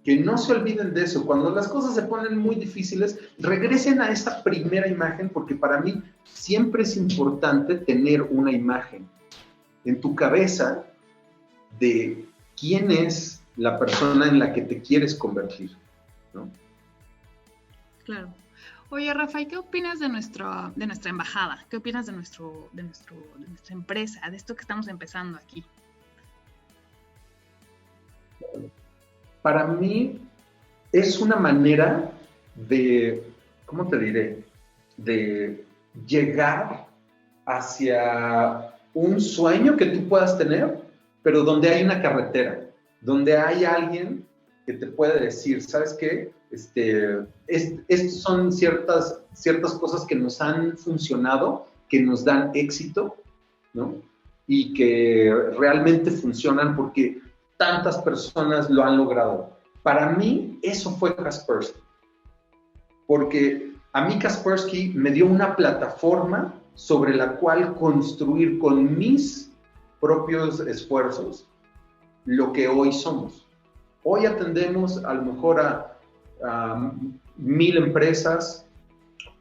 que no se olviden de eso. Cuando las cosas se ponen muy difíciles, regresen a esa primera imagen, porque para mí siempre es importante tener una imagen en tu cabeza de quién es la persona en la que te quieres convertir, ¿no? Claro. Oye, Rafael, ¿qué opinas de nuestra embajada? ¿Qué opinas de nuestra empresa, de esto que estamos empezando aquí? Para mí es una manera de, ¿cómo te diré? De llegar hacia un sueño que tú puedas tener, pero donde hay una carretera, donde hay alguien que te puede decir, ¿sabes qué? Estas son ciertas cosas que nos han funcionado, que nos dan éxito, ¿no? Y que realmente funcionan porque tantas personas lo han logrado. Para mí, eso fue Kaspersky. Porque a mí Kaspersky me dio una plataforma sobre la cual construir con mis propios esfuerzos lo que hoy somos. Hoy atendemos a lo mejor a 1,000 empresas.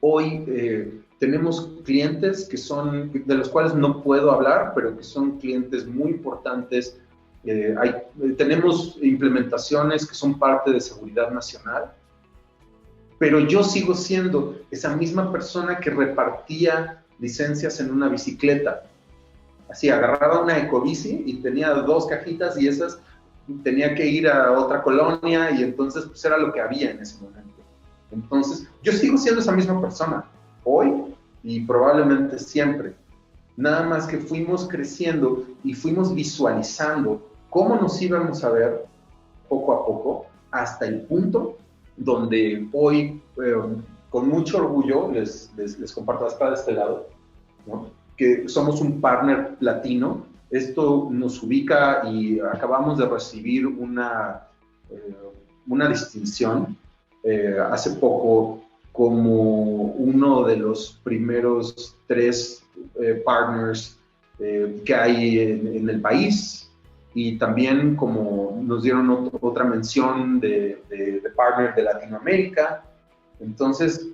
Hoy tenemos clientes de los cuales no puedo hablar, pero que son clientes muy importantes. Tenemos implementaciones que son parte de seguridad nacional, pero yo sigo siendo esa misma persona que repartía licencias en una bicicleta. Así, agarraba una ecobici y tenía 2 cajitas y esas tenía que ir a otra colonia y entonces pues era lo que había en ese momento. Entonces, yo sigo siendo esa misma persona hoy y probablemente siempre. Nada más que fuimos creciendo y fuimos visualizando cómo nos íbamos a ver poco a poco hasta el punto donde hoy, con mucho orgullo, les comparto hasta de este lado, ¿no? Que somos un partner platino. Esto nos ubica y acabamos de recibir una distinción hace poco como uno de los primeros 3 partners que hay en el país, y también como nos dieron otra mención de partner de Latinoamérica. Entonces,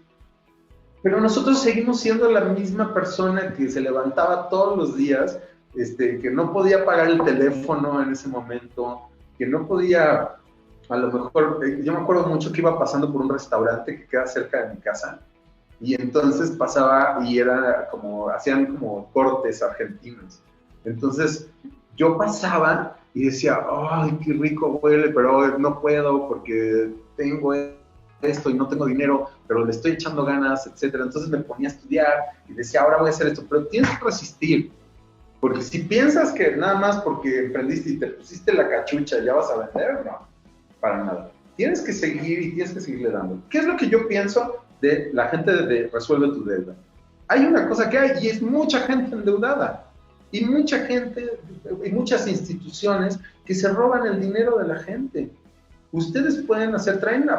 pero nosotros seguimos siendo la misma persona que se levantaba todos los días, que no podía pagar el teléfono en ese momento, que no podía, a lo mejor, yo me acuerdo mucho que iba pasando por un restaurante que queda cerca de mi casa, y entonces pasaba y era como, hacían como cortes argentinos. Entonces yo pasaba y decía, ¡ay, qué rico huele! Pero no puedo porque tengo esto y no tengo dinero, pero le estoy echando ganas, etcétera. Entonces me ponía a estudiar y decía, ahora voy a hacer esto, pero tienes que resistir, porque si piensas que nada más porque emprendiste y te pusiste la cachucha ya vas a vender, no, para nada. Tienes que seguir y tienes que seguirle dando. ¿Qué es lo que yo pienso de la gente de Resuelve tu Deuda? Hay una cosa que hay y es mucha gente endeudada y mucha gente y muchas instituciones que se roban el dinero de la gente. Ustedes pueden hacer, traen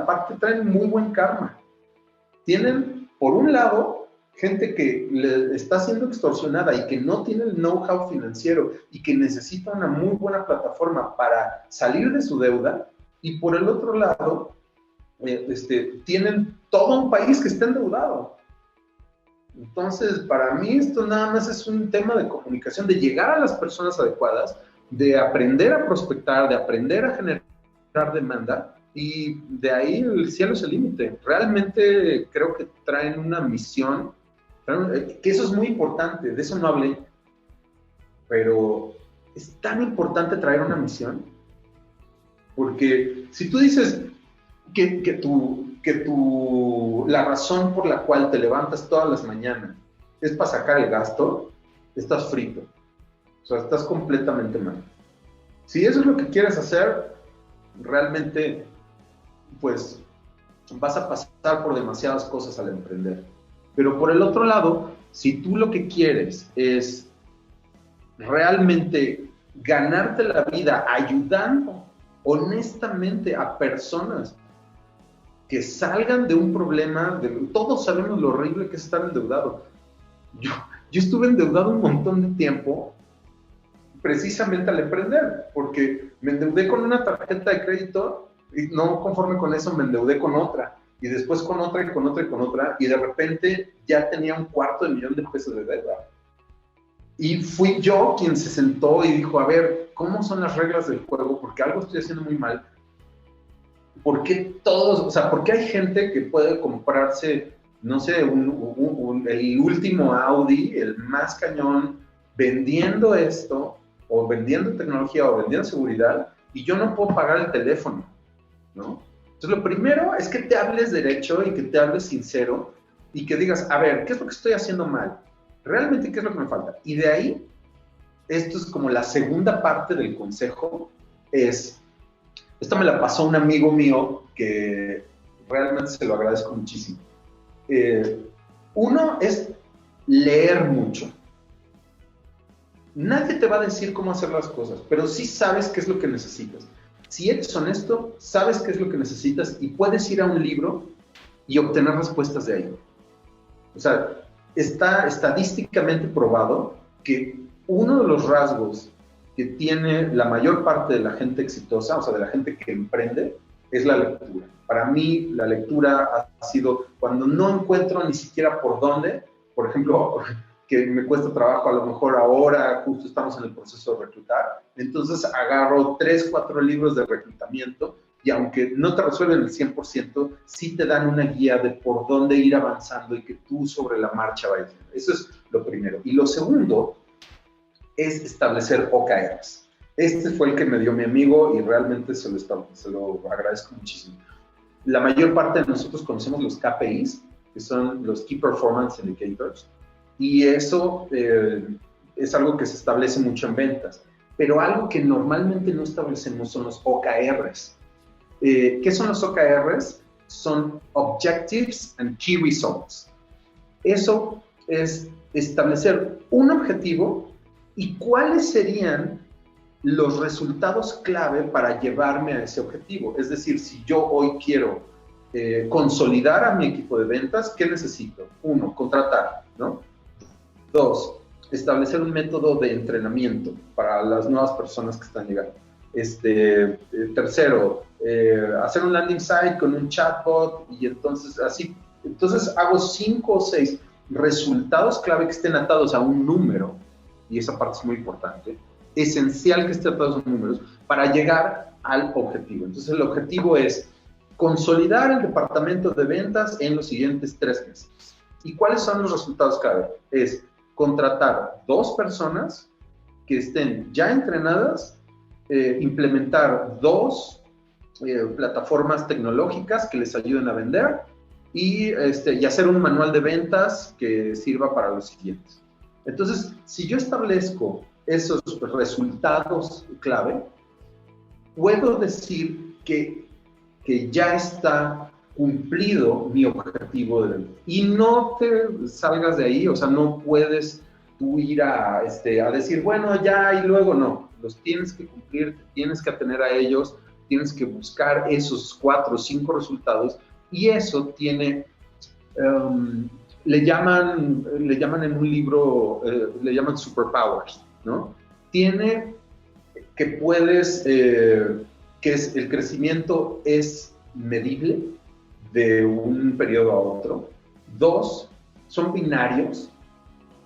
muy buen karma. Tienen, por un lado, gente que le está siendo extorsionada y que no tiene el know-how financiero y que necesita una muy buena plataforma para salir de su deuda, y por el otro lado, tienen todo un país que está endeudado. Entonces, para mí esto nada más es un tema de comunicación, de llegar a las personas adecuadas, de aprender a prospectar, de aprender a generar demanda, y de ahí el cielo es el límite. Realmente creo que traen una misión, que eso es muy importante, de eso no hablé, pero es tan importante traer una misión, porque si tú dices la razón por la cual te levantas todas las mañanas es para sacar el gasto, estás frito. O sea, estás completamente mal. Si eso es lo que quieres hacer, realmente, pues, vas a pasar por demasiadas cosas al emprender. Pero por el otro lado, si tú lo que quieres es realmente ganarte la vida ayudando honestamente a personas que salgan de un problema, todos sabemos lo horrible que es estar endeudado. Yo estuve endeudado un montón de tiempo precisamente al emprender, porque me endeudé con una tarjeta de crédito y no conforme con eso me endeudé con otra, y después con otra y con otra y con otra, y de repente ya tenía $250,000 de deuda. Y fui yo quien se sentó y dijo, a ver, ¿cómo son las reglas del juego? Porque algo estoy haciendo muy mal. ¿Por qué por qué hay gente que puede comprarse, no sé, el último Audi, el más cañón, vendiendo esto, o vendiendo tecnología, o vendiendo seguridad, y yo no puedo pagar el teléfono, ¿no? Entonces, lo primero es que te hables derecho y que te hables sincero y que digas, a ver, ¿qué es lo que estoy haciendo mal? ¿Realmente qué es lo que me falta? Y de ahí, esto es como la segunda parte del consejo, esto me la pasó un amigo mío que realmente se lo agradezco muchísimo. Uno es leer mucho. Nadie te va a decir cómo hacer las cosas, pero sí sabes qué es lo que necesitas. Si eres honesto, sabes qué es lo que necesitas y puedes ir a un libro y obtener respuestas de ahí. O sea, está estadísticamente probado que uno de los rasgos que tiene la mayor parte de la gente exitosa, o sea, de la gente que emprende, es la lectura. Para mí, la lectura ha sido cuando no encuentro ni siquiera por dónde, por ejemplo, que me cuesta trabajo, a lo mejor ahora justo estamos en el proceso de reclutar, entonces agarro 3, 4 libros de reclutamiento y aunque no te resuelven el 100%, sí te dan una guía de por dónde ir avanzando y que tú sobre la marcha vayas. Eso es lo primero. Y lo segundo es establecer OKRs. Este fue el que me dio mi amigo y realmente se lo agradezco muchísimo. La mayor parte de nosotros conocemos los KPIs, que son los Key Performance Indicators, y eso es algo que se establece mucho en ventas. Pero algo que normalmente no establecemos son los OKRs. ¿Qué son los OKRs? Son Objectives and Key Results. Eso es establecer un objetivo y cuáles serían los resultados clave para llevarme a ese objetivo. Es decir, si yo hoy quiero consolidar a mi equipo de ventas, ¿qué necesito? 1, contratar, ¿no? 2, establecer un método de entrenamiento para las nuevas personas que están llegando. Tercero, hacer un landing site con un chatbot y entonces así. Entonces hago 5 o 6 resultados clave que estén atados a un número, y esa parte es muy importante, esencial que estén atados a números para llegar al objetivo. Entonces el objetivo es consolidar el departamento de ventas en los siguientes 3 meses. ¿Y cuáles son los resultados clave? Es contratar 2 personas que estén ya entrenadas, implementar 2 plataformas tecnológicas que les ayuden a vender y hacer un manual de ventas que sirva para los siguientes. Entonces, si yo establezco esos resultados clave, puedo decir que ya está cumplido mi objetivo de venta. Y no te salgas de ahí, o sea, no puedes tú ir a decir, bueno, ya y luego no. Los tienes que cumplir, tienes que atener a ellos, tienes que buscar esos 4 o 5 resultados, y eso tiene, le llaman en un libro, le llaman superpowers, ¿no? Tiene que puedes, que es el crecimiento es medible de un periodo a otro. 2, son binarios,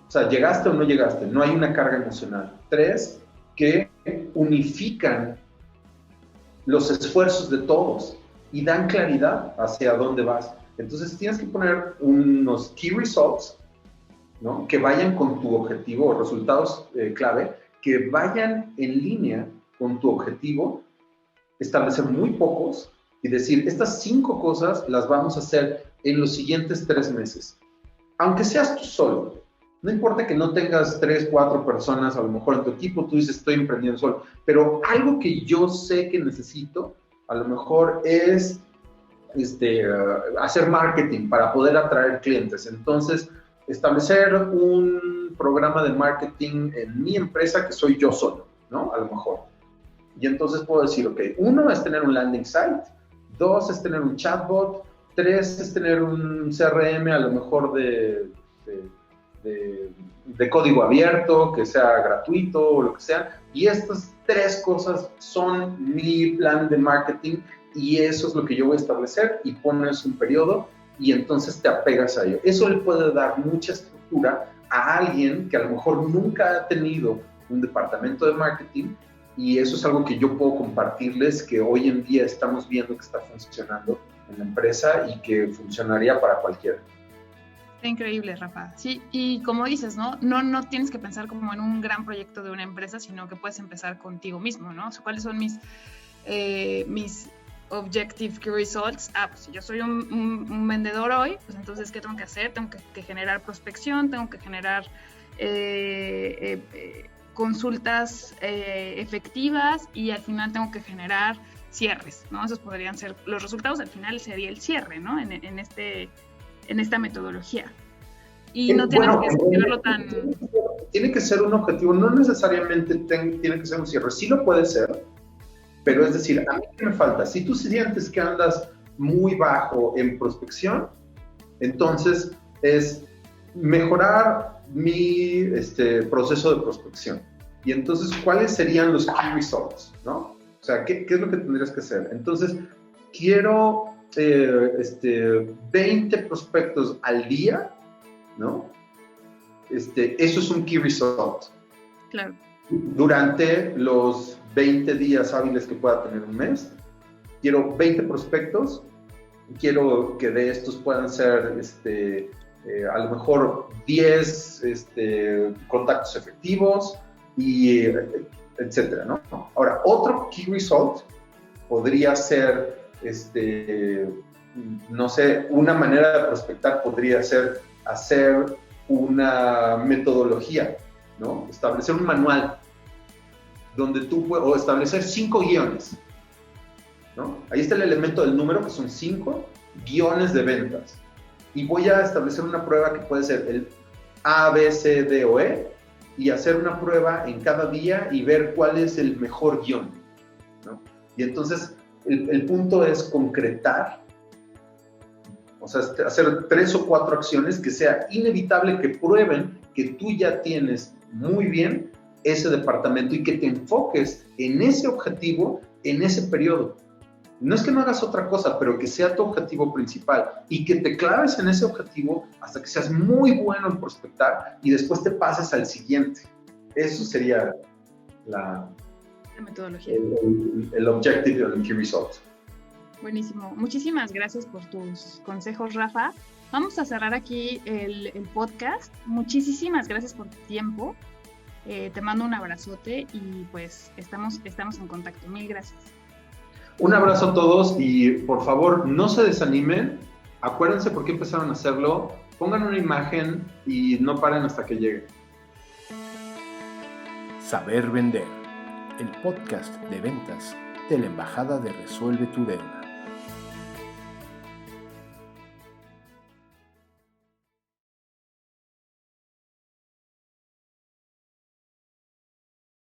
o sea, llegaste o no llegaste, no hay una carga emocional. 3, que unifican los esfuerzos de todos y dan claridad hacia dónde vas. Entonces tienes que poner unos key results, ¿no? Que vayan con tu objetivo, resultados clave, que vayan en línea con tu objetivo, establecer muy pocos y decir, estas 5 cosas las vamos a hacer en los siguientes 3 meses. Aunque seas tú solo, no importa que no tengas 3, 4 personas a lo mejor en tu equipo, tú dices, estoy emprendiendo solo, pero algo que yo sé que necesito, a lo mejor es hacer marketing para poder atraer clientes. Entonces, establecer un programa de marketing en mi empresa que soy yo solo, ¿no? A lo mejor. Y entonces puedo decir, ok, 1 es tener un landing site, 2 es tener un chatbot, 3 es tener un CRM a lo mejor de código abierto, que sea gratuito o lo que sea, y estas 3 cosas son mi plan de marketing y eso es lo que yo voy a establecer, y pones un periodo y entonces te apegas a ello. Eso le puede dar mucha estructura a alguien que a lo mejor nunca ha tenido un departamento de marketing, y eso es algo que yo puedo compartirles, que hoy en día estamos viendo que está funcionando en la empresa y que funcionaría para cualquiera. Está increíble, Rafa. Sí, y como dices, ¿no? No tienes que pensar como en un gran proyecto de una empresa, sino que puedes empezar contigo mismo, ¿no? O sea, ¿cuáles son mis objective key results? Pues si yo soy un vendedor hoy, pues entonces, ¿qué tengo que hacer? Tengo que generar prospección, tengo que generar consultas efectivas, y al final tengo que generar cierres, ¿no? Esos podrían ser los resultados. Al final sería el cierre, ¿no? En esta metodología. Y no tienes que escribirlo tan... Tiene que ser un objetivo, no necesariamente tiene que ser un cierre. Sí lo puede ser, pero es decir, a mí ¿qué me falta? Si tú sientes que andas muy bajo en prospección, entonces es mejorar mi proceso de prospección. Y entonces, ¿cuáles serían los key results, no? O sea, ¿qué es lo que tendrías que hacer? Entonces, quiero 20 prospectos al día, ¿no? Eso es un key result. Claro. Durante los 20 días hábiles que pueda tener un mes, quiero 20 prospectos, quiero que de estos puedan ser a lo mejor 10 contactos efectivos, y etcétera, ¿no? Ahora, otro key result podría ser, no sé, una manera de prospectar podría ser hacer una metodología, ¿no? Establecer un manual donde tú puedes, o establecer 5 guiones, ¿no? Ahí está el elemento del número, que son 5 guiones de ventas. Y voy a establecer una prueba que puede ser el A, B, C, D o E, y hacer una prueba en cada día y ver cuál es el mejor guión, ¿no? Y entonces el punto es concretar, o sea, hacer 3 o 4 acciones que sea inevitable que prueben que tú ya tienes muy bien ese departamento y que te enfoques en ese objetivo en ese periodo. No es que no hagas otra cosa, pero que sea tu objetivo principal y que te claves en ese objetivo hasta que seas muy bueno en prospectar y después te pases al siguiente. Eso sería la metodología. El objective del key result. Buenísimo. Muchísimas gracias por tus consejos, Rafa. Vamos a cerrar aquí el podcast. Muchísimas gracias por tu tiempo. Te mando un abrazote y pues estamos en contacto. Mil gracias. Un abrazo a todos y por favor no se desanimen, acuérdense por qué empezaron a hacerlo, pongan una imagen y no paren hasta que llegue. Saber Vender, el podcast de ventas de la Embajada de Resuelve tu Deuda.